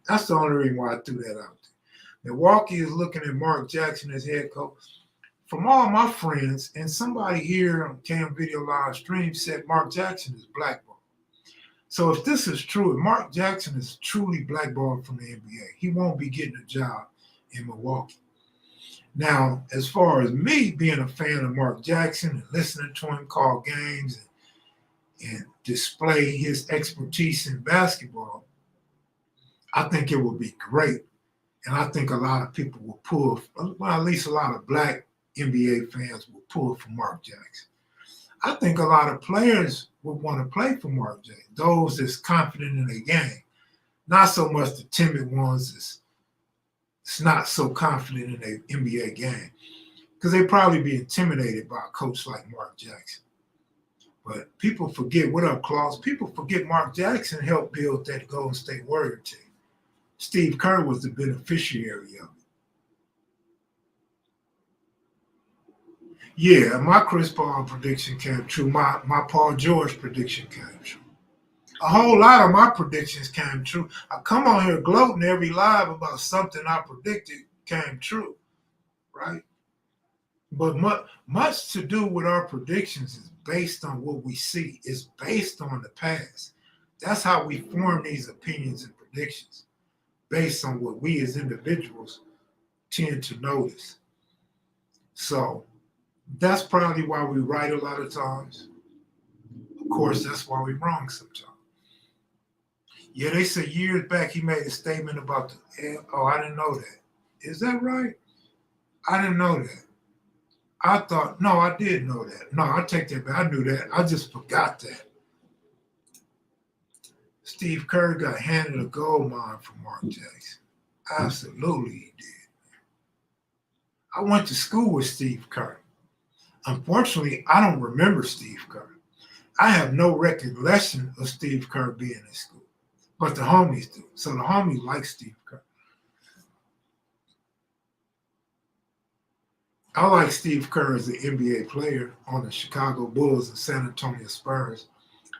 That's the only reason why I threw that out there. Milwaukee is looking at Mark Jackson as head coach. From all my friends, and somebody here on Cam Video Live Stream said Mark Jackson is blackballed. So if this is true, if Mark Jackson is truly blackballed from the NBA, he won't be getting a job in Milwaukee. Now, as far as me being a fan of Mark Jackson and listening to him call games and display his expertise in basketball, I think it would be great. And I think a lot of people will pull, well, at least a lot of black NBA fans will pull for Mark Jackson. I think a lot of players would want to play for Mark Jackson, those that's confident in their game. Not so much the timid ones that's not so confident in their NBA game. Because they'd probably be intimidated by a coach like Mark Jackson. But people forget, what up, Claus? People forget Mark Jackson helped build that Golden State Warrior team. Steve Kerr was the beneficiary of it. Yeah, my Chris Paul prediction came true. My Paul George prediction came true. A whole lot of my predictions came true. I come on here gloating every live about something I predicted came true, right? But much to do with our predictions is based on what we see. It's based on the past. That's how we form these opinions and predictions, based on what we as individuals tend to notice. So that's probably why we right a lot of times. Of course, that's why we're wrong sometimes. Yeah, they said years back he made a statement about I didn't know that. Is that right? I didn't know that. I thought, no, I did know that. No, I take that back. I knew that. I just forgot that. Steve Kerr got handed a gold mine from Mark Jackson. Absolutely he did. I went to school with Steve Kerr. Unfortunately, I don't remember Steve Kerr. I have no recollection of Steve Kerr being in school, but the homies do. So the homies like Steve Kerr. I like Steve Kerr as an NBA player on the Chicago Bulls and San Antonio Spurs.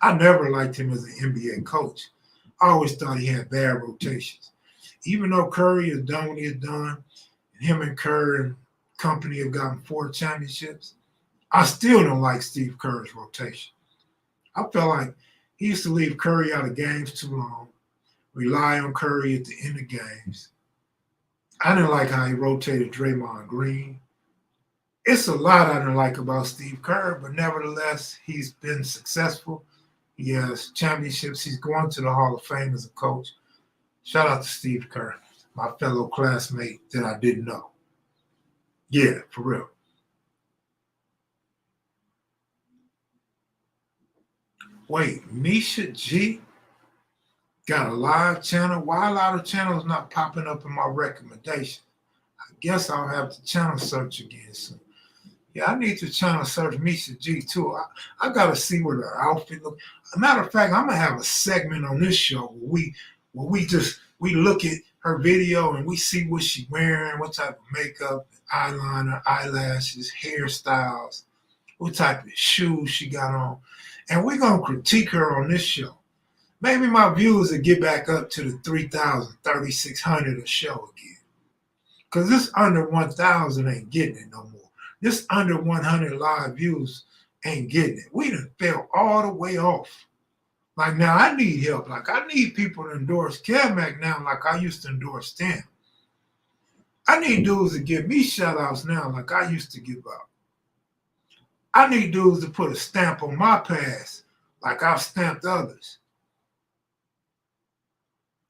I never liked him as an NBA coach. I always thought he had bad rotations. Even though Curry has done what he has done, and him and Kerr and company have gotten 4 championships, I still don't like Steve Kerr's rotation. I felt like he used to leave Curry out of games too long, rely on Curry at the end of games. I didn't like how he rotated Draymond Green. It's a lot I didn't like about Steve Kerr, but nevertheless, he's been successful. He has championships. He's going to the Hall of Fame as a coach. Shout out to Steve Kerr, my fellow classmate that I didn't know. Yeah, for real. Wait, Misha G got a live channel? Why a lot of channels not popping up in my recommendation? I guess I'll have to channel search again soon. Yeah, I need to channel search Misha G too. I gotta see where the outfit look. As a matter of fact, I'm gonna have a segment on this show where we look at her video and we see what she's wearing, what type of makeup, eyeliner, eyelashes, hairstyles, what type of shoes she got on. And we're gonna critique her on this show. Maybe my views will get back up to the 3,000, 3,600 a show again. Because this under 1,000 ain't getting it no more. This under 100 live views ain't getting it. We done fell all the way off. Like now I need help. Like I need people to endorse KevMac now like I used to endorse them. I need dudes to give me shout outs now like I used to give out. I need dudes to put a stamp on my past like I've stamped others.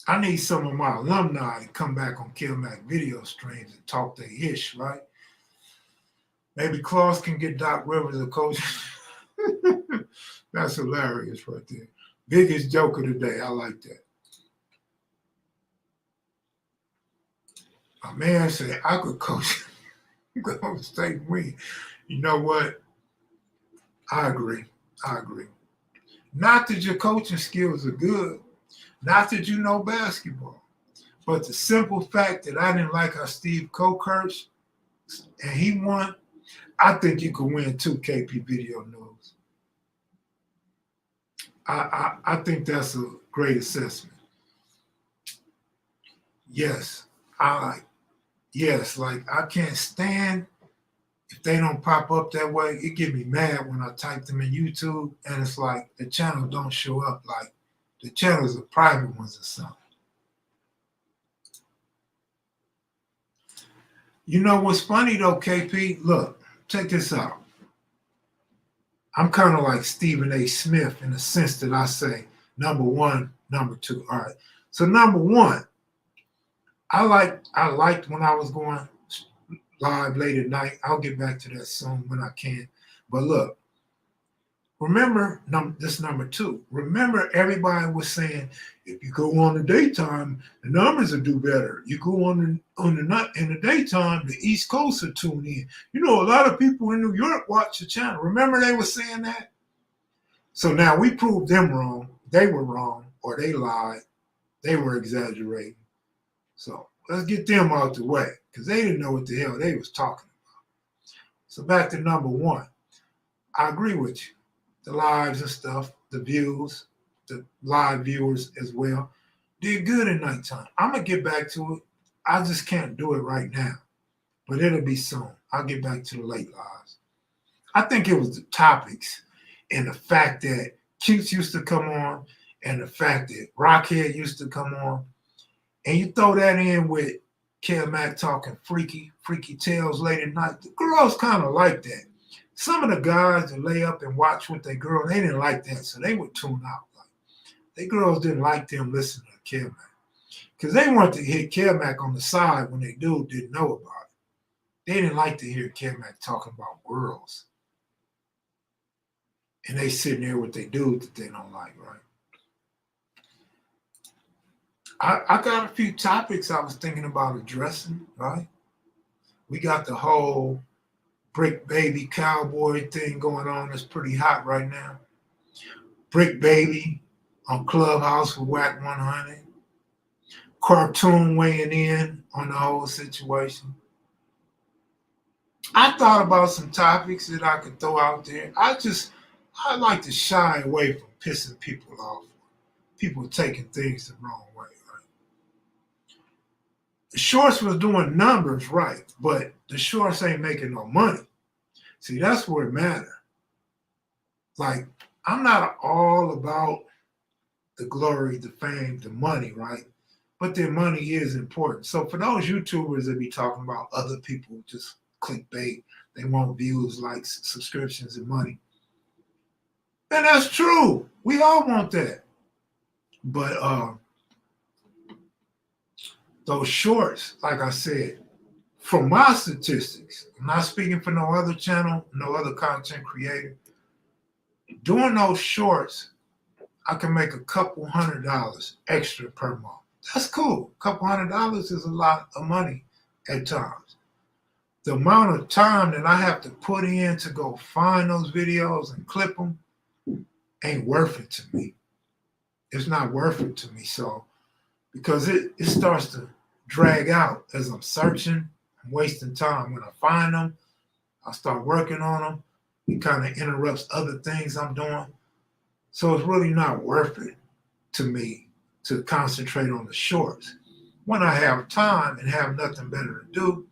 I need some of my alumni to come back on KevMac video streams and talk their ish, right? Maybe Claus can get Doc Rivers a coach. That's hilarious right there. Biggest joke of the day. I like that. A man said, I could coach Golden State win. You know what? I agree. Not that your coaching skills are good. Not that you know basketball. But the simple fact that I didn't like how Steve Kerr coached and he won, I think you could win too, KP Video News. I think that's a great assessment. Yes, like I can't stand if they don't pop up that way. It get me mad when I type them in YouTube and it's like the channels don't show up. Like the channels are private ones or something. You know what's funny though, KP? Look, check this out. I'm kind of like Stephen A. Smith in the sense that I say number one, number two. All right. So number one, I liked when I was going live late at night. I'll get back to that soon when I can. But look, remember this number two. Remember everybody was saying if you go on the daytime, the numbers will do better. You go on the night in the daytime, the East Coast will tune in. You know, a lot of people in New York watch the channel. Remember they were saying that? So now we proved them wrong. They were wrong, or they lied. They were exaggerating. So let's get them out the way because they didn't know what the hell they was talking about. So back to number one. I agree with you. The lives and stuff, the views, the live viewers as well, did good at nighttime. I'm going to get back to it. I just can't do it right now, but it'll be soon. I'll get back to the late lives. I think it was the topics and the fact that Cutes used to come on and the fact that Rockhead used to come on. And you throw that in with KevMac talking freaky tales late at night. The girls kind of like that. Some of the guys that lay up and watch with their girl, they didn't like that, so they would tune out. Like, they girls didn't like them listening to KevMac because they wanted to hit KevMac on the side when they dude didn't know about it. They didn't like to hear KevMac talking about girls. And they sitting there with their dude that they don't like, right? I got a few topics I was thinking about addressing, right? We got the whole Brick Baby Cowboy thing going on that's pretty hot right now. Brick Baby on Clubhouse with Whack 100. Cartoon weighing in on the whole situation. I thought about some topics that I could throw out there. I like to shy away from pissing people off. People taking things the wrong way, right? The shorts was doing numbers, right? But the shorts ain't making no money. See, that's where it matters. Like, I'm not all about the glory, the fame, the money, right? But their money is important. So for those YouTubers that be talking about other people just clickbait, they want views, likes, subscriptions, and money. And that's true. We all want that. But those shorts, like I said, from my statistics, I'm not speaking for no other channel, no other content creator, doing those shorts I can make a couple $100 extra per month. That's cool. A couple $100 is a lot of money at times. The amount of time that I have to put in to go find those videos and clip them ain't worth it to me. It's not worth it to me. So, because it starts to drag out as I'm searching, I'm wasting time. When I find them, I start working on them. It kind of interrupts other things I'm doing. So it's really not worth it to me to concentrate on the shorts. When I have time and have nothing better to do,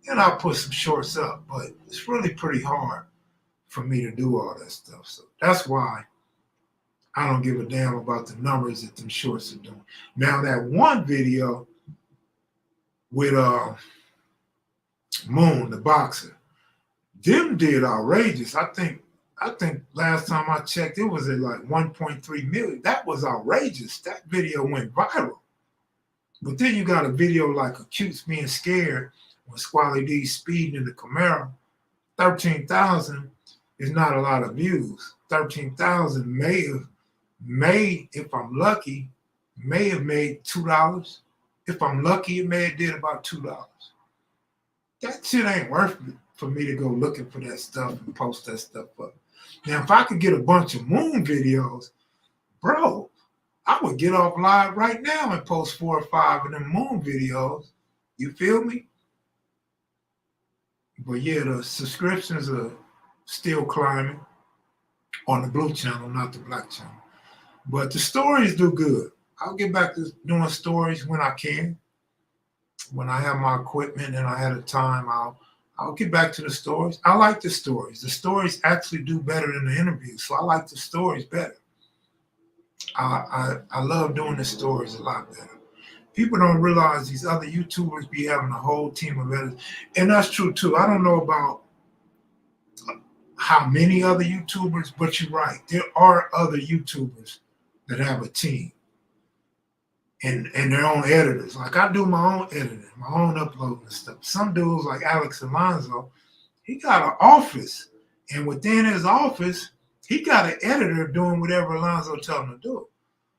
then I'll put some shorts up. But it's really pretty hard for me to do all that stuff. So that's why I don't give a damn about the numbers that them shorts are doing. Now that one video with Moon, the boxer, them did outrageous. I think last time I checked, it was at like 1.3 million. That was outrageous. That video went viral. But then you got a video like Acutes being scared when Squally D's speeding in the Camaro. 13,000 is not a lot of views. 13,000 may, if I'm lucky, may have made $2. If I'm lucky, it may have did about $2. That shit ain't worth it for me to go looking for that stuff and post that stuff up. Now, if I could get a bunch of Moon videos, bro, I would get off live right now and post 4 or 5 of them Moon videos. You feel me? But yeah, the subscriptions are still climbing on the blue channel, not the black channel. But the stories do good. I'll get back to doing stories when I can. When I have my equipment and I had a time, I'll get back to the stories. I like the stories. The stories actually do better than the interviews, so I like the stories better. I love doing the stories a lot better. People don't realize these other YouTubers be having a whole team of editors, and that's true too. I don't know about how many other YouTubers, but you're right. There are other YouTubers that have a team and their own editors. Like I do my own editing, my own uploading and stuff. Some dudes like Alex Alonso, he got an office, and within his office, he got an editor doing whatever Alonso tells him to do.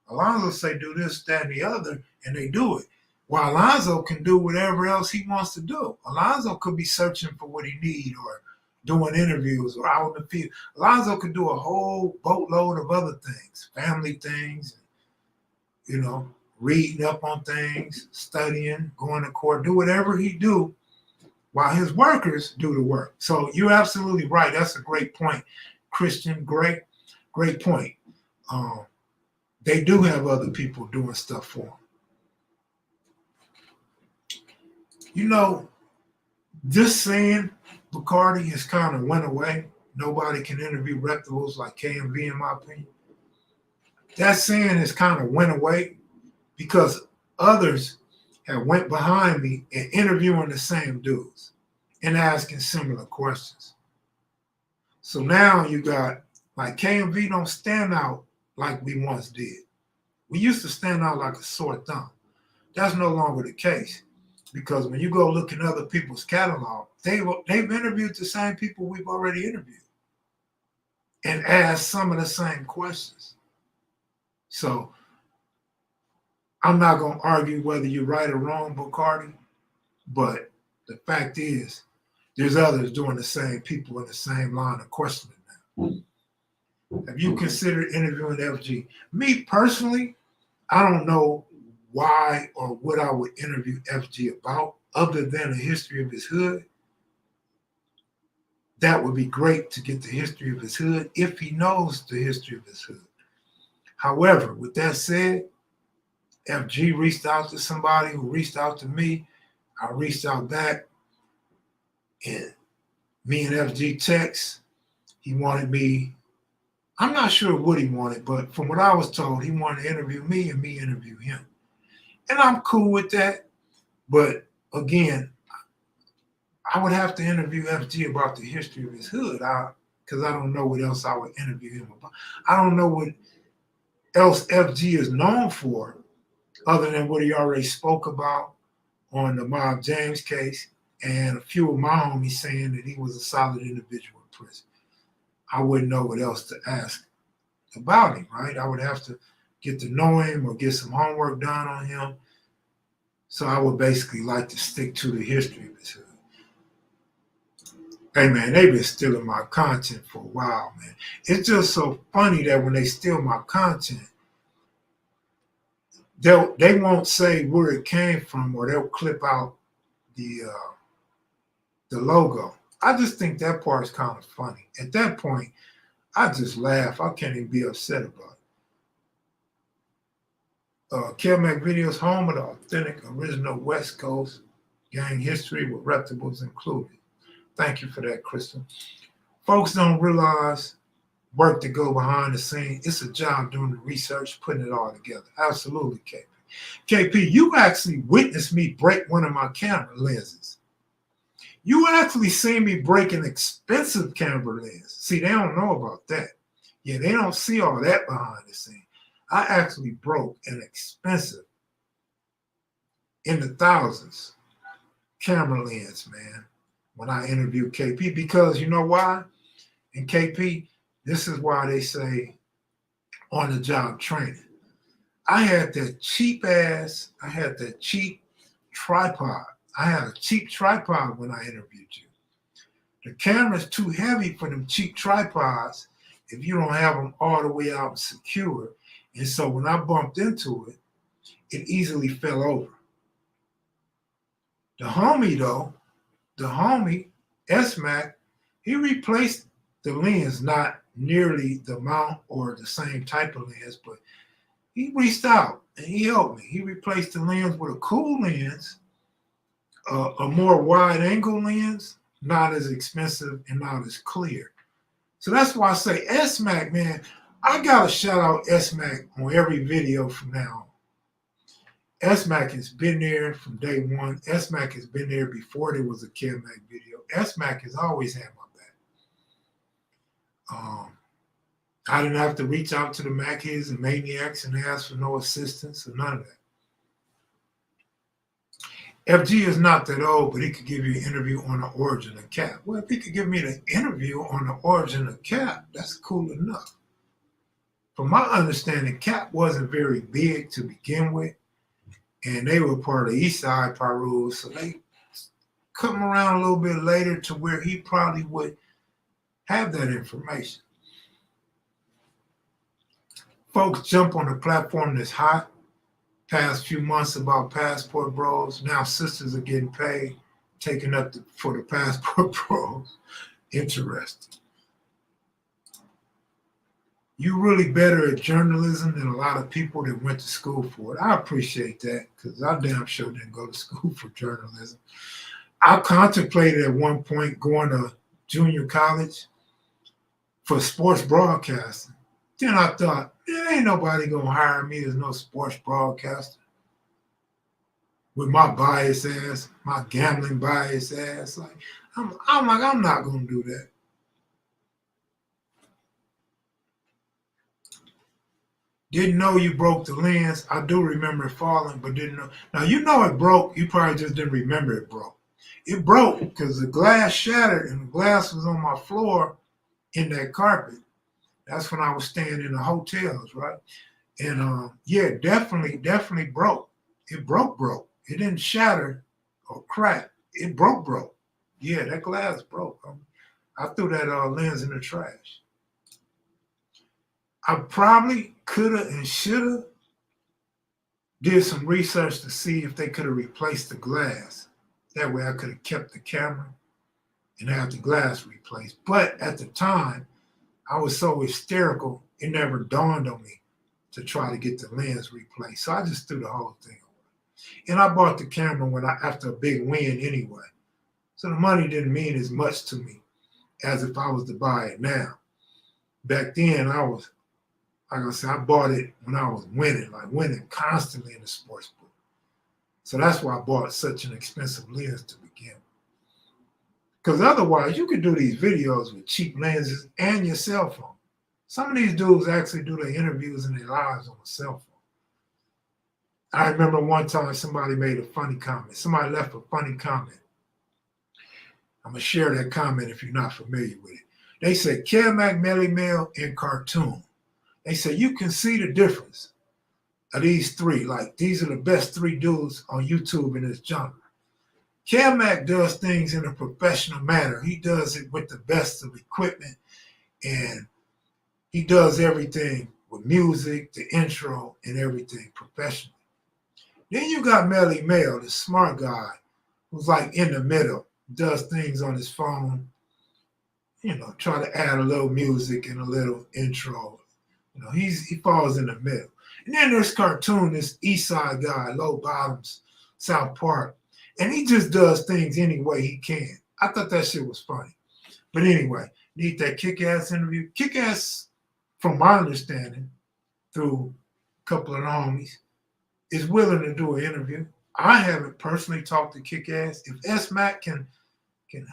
Alonso say do this, that, and the other, and they do it. While Alonso can do whatever else he wants to do. Alonso could be searching for what he needs or doing interviews or out in the field. Alonso could do a whole boatload of other things, family things, you know, reading up on things, studying, going to court, do whatever he do while his workers do the work. So you're absolutely right. That's a great point, Christian. Great point. They do have other people doing stuff for them. You know, this saying, Bacardi, has kind of went away. Nobody can interview reputables like KMV, in my opinion. That saying has kind of went away because others have went behind me and interviewing the same dudes and asking similar questions. So now you got, like, KMV don't stand out like we once did. We used to stand out like a sore thumb. That's no longer the case because when you go look in other people's catalog, they've interviewed the same people we've already interviewed and asked some of the same questions. So I'm not going to argue whether you're right or wrong, Bacardi, but the fact is there's others doing the same people in the same line of questioning now. Have you considered interviewing FG? Me personally, I don't know why or what I would interview FG about other than the history of his hood. That would be great to get the history of his hood if he knows the history of his hood. However, with that said, FG reached out to somebody who reached out to me. I reached out back, and me and FG text. He wanted me. I'm not sure what he wanted, but from what I was told, he wanted to interview me and me interview him. And I'm cool with that. But again, I would have to interview FG about the history of his hood because I don't know what else I would interview him about. I don't know what else FG is known for other than what he already spoke about on the Mob James case and a few of my homies saying that he was a solid individual in prison. I wouldn't know what else to ask about him, right? I would have to get to know him or get some homework done on him. So I would basically like to stick to the history of his hood. Hey man, they've been stealing my content for a while, man. It's just so funny that when they steal my content, they won't say where it came from, or they'll clip out the logo. I just think that part is kind of funny. At that point, I just laugh. I can't even be upset about it. KevmacVideos, home of the authentic, original West Coast gang history with reputables included. Thank you for that, Crystal. Folks don't realize work to go behind the scene. It's a job doing the research, putting it all together. Absolutely, KP. KP, you actually witnessed me break one of my camera lenses. You actually see me break an expensive camera lens. See, they don't know about that. Yeah, they don't see all that behind the scene. I actually broke an expensive, in the thousands, camera lens, man, when I interviewed KP, because you know why? And KP, this is why they say on the job training. I had that cheap tripod. I had a cheap tripod when I interviewed you. The camera's too heavy for them cheap tripods if you don't have them all the way out and secure. And so when I bumped into it, it easily fell over. The homie, S-Mac, he replaced the lens, not nearly the amount or the same type of lens, but he reached out and he helped me. He replaced the lens with a cool lens, a more wide angle lens, not as expensive and not as clear. So that's why I say S-Mac, man, I gotta shout out S-Mac on every video from now on. S-Mac has been there from day one. S-Mac has been there before there was a KevMac video. S-Mac has always had my back. I didn't have to reach out to the Mackies and Maniacs and ask for no assistance or none of that. FG is not that old, but he could give you an interview on the origin of Cap. Well, if he could give me the interview on the origin of Cap, that's cool enough. From my understanding, Cap wasn't very big to begin with, and they were part of the East Side Pyru, so they come around a little bit later to where he probably would have that information. Folks jump on a platform that's hot. Past few months about passport bros. Now sisters are getting paid, taking up for the passport bros. Interesting. You really better at journalism than a lot of people that went to school for it. I appreciate that because I damn sure didn't go to school for journalism. I contemplated at one point going to junior college for sports broadcasting. Then I thought, there ain't nobody gonna hire me as no sports broadcaster with my bias ass, my gambling bias ass. Like, I'm not gonna do that. Didn't know you broke the lens. I do remember it falling, but didn't know. Now, you know it broke. You probably just didn't remember it broke. It broke because the glass shattered and the glass was on my floor in that carpet. That's when I was staying in the hotels, right? And yeah, definitely broke. It broke. It didn't shatter or crack. It broke. Yeah, that glass broke. I threw that lens in the trash. I probably coulda and shoulda did some research to see if they could have replaced the glass. That way I could have kept the camera and have the glass replaced. But at the time, I was so hysterical, it never dawned on me to try to get the lens replaced. So I just threw the whole thing away. And I bought the camera after a big win anyway. So the money didn't mean as much to me as if I was to buy it now. Back then, I was, like I said, I bought it when I was winning constantly in the sports book. So that's why I bought such an expensive lens to begin with. Because otherwise, you could do these videos with cheap lenses and your cell phone. Some of these dudes actually do their interviews and their lives on a cell phone. I remember one time somebody made a funny comment. Somebody left a funny comment. I'm going to share that comment if you're not familiar with it. They said, KevMac Melly Mel in cartoon. They say you can see the difference of these three. Like, these are the best three dudes on YouTube in this genre. KevMac does things in a professional manner. He does it with the best of equipment, and he does everything with music, the intro, and everything professionally. Then you got Melly Mel, the smart guy, who's like in the middle, does things on his phone, try to add a little music and a little intro. He falls in the middle. And then there's Cartoon, this East Side guy, Low Bottoms, South Park, and he just does things any way he can. I thought that shit was funny. But anyway, need that Kick-Ass interview. Kick-Ass, from my understanding, through a couple of homies, is willing to do an interview. I haven't personally talked to Kick-Ass. If S-Mac can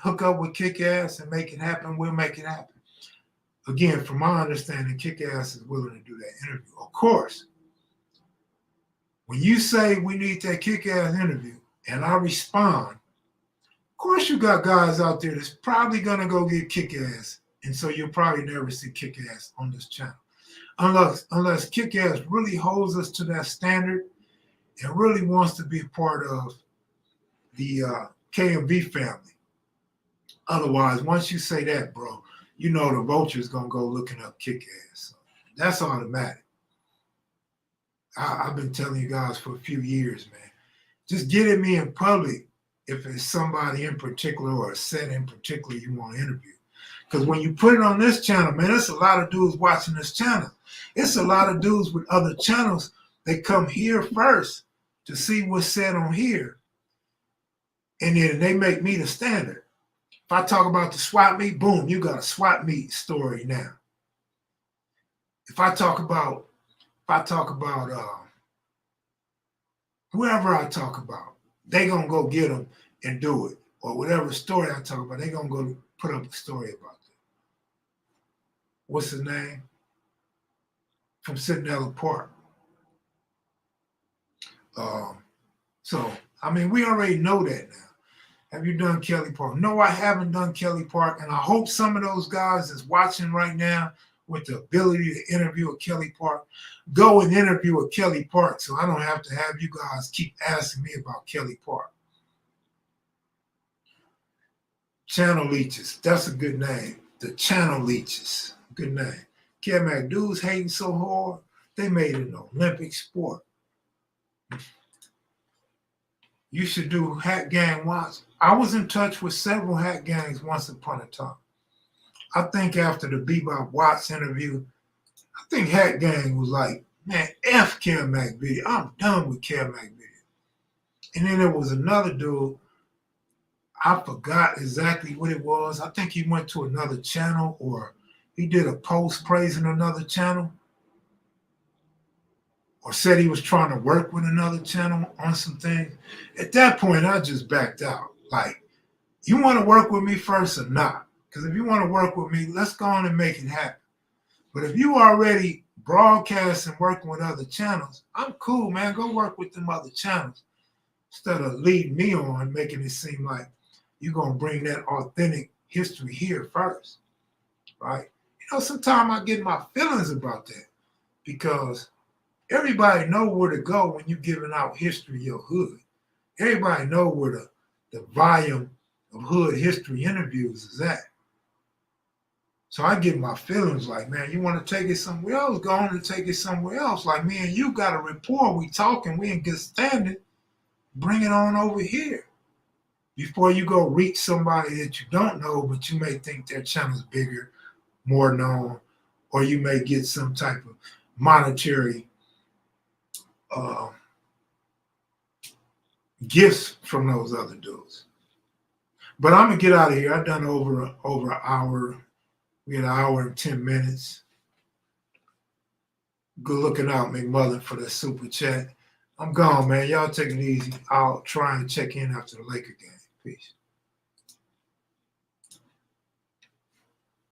hook up with Kick-Ass and make it happen, we'll make it happen. Again, from my understanding, Kick-Ass is willing to do that interview. Of course, when you say we need that Kick-Ass interview and I respond, of course you got guys out there that's probably going to go get Kick-Ass, and so you'll probably never see Kick-Ass on this channel. Unless Kick-Ass really holds us to that standard and really wants to be a part of the KMV family. Otherwise, once you say that, bro, the vulture's going to go looking up Kick-Ass. So that's automatic. I've been telling you guys for a few years, man. Just get at me in public if it's somebody in particular or a set in particular you want to interview. Because when you put it on this channel, man, there's a lot of dudes watching this channel. It's a lot of dudes with other channels. They come here first to see what's said on here. And then they make me the standard. If I talk about the swap meet, boom, you got a swap meet story now. If I talk about whoever I talk about, they gonna go get them and do it. Or whatever story I talk about, they gonna go put up a story about it. What's his name? From Centinela Park. So, we already know that now. Have you done Kelly Park? No, I haven't done Kelly Park, and I hope some of those guys that's watching right now with the ability to interview a Kelly Park, go and interview a Kelly Park so I don't have to have you guys keep asking me about Kelly Park. Channel Leeches, that's a good name. The Channel Leeches, good name. KevMac dudes hating so hard, they made it an Olympic sport. You should do Hat Gang Watch. I was in touch with several Hat Gangs once upon a time. I think after the Bebop Watts interview, I think Hat Gang was like, man, F KevMac video. I'm done with KevMac video. And then there was another dude, I forgot exactly what it was. I think he went to another channel or he did a post praising another channel or said he was trying to work with another channel on some things. At that point, I just backed out. Like, you want to work with me first or not? Because if you want to work with me, let's go on and make it happen. But if you already broadcasting, working with other channels, I'm cool, man. Go work with them other channels instead of leading me on, making it seem like you're going to bring that authentic history here first, right? Sometimes I get my feelings about that because everybody know where to go when you're giving out history of your hood. Everybody know where the volume of hood history interviews is at. So I get my feelings like, man, you want to take it somewhere else? Go on and take it somewhere else. Like me and you got a rapport. We talking. We in good standing. Bring it on over here. Before you go reach somebody that you don't know, but you may think their channel's bigger, more known, or you may get some type of monetary gifts from those other dudes. But I'm gonna get out of here. I've done over an hour. We had an hour and 10 minutes. Good looking out, McMullen, for the super chat. I'm gone, man. Y'all take it easy. I'll try and check in after the Laker game. Peace.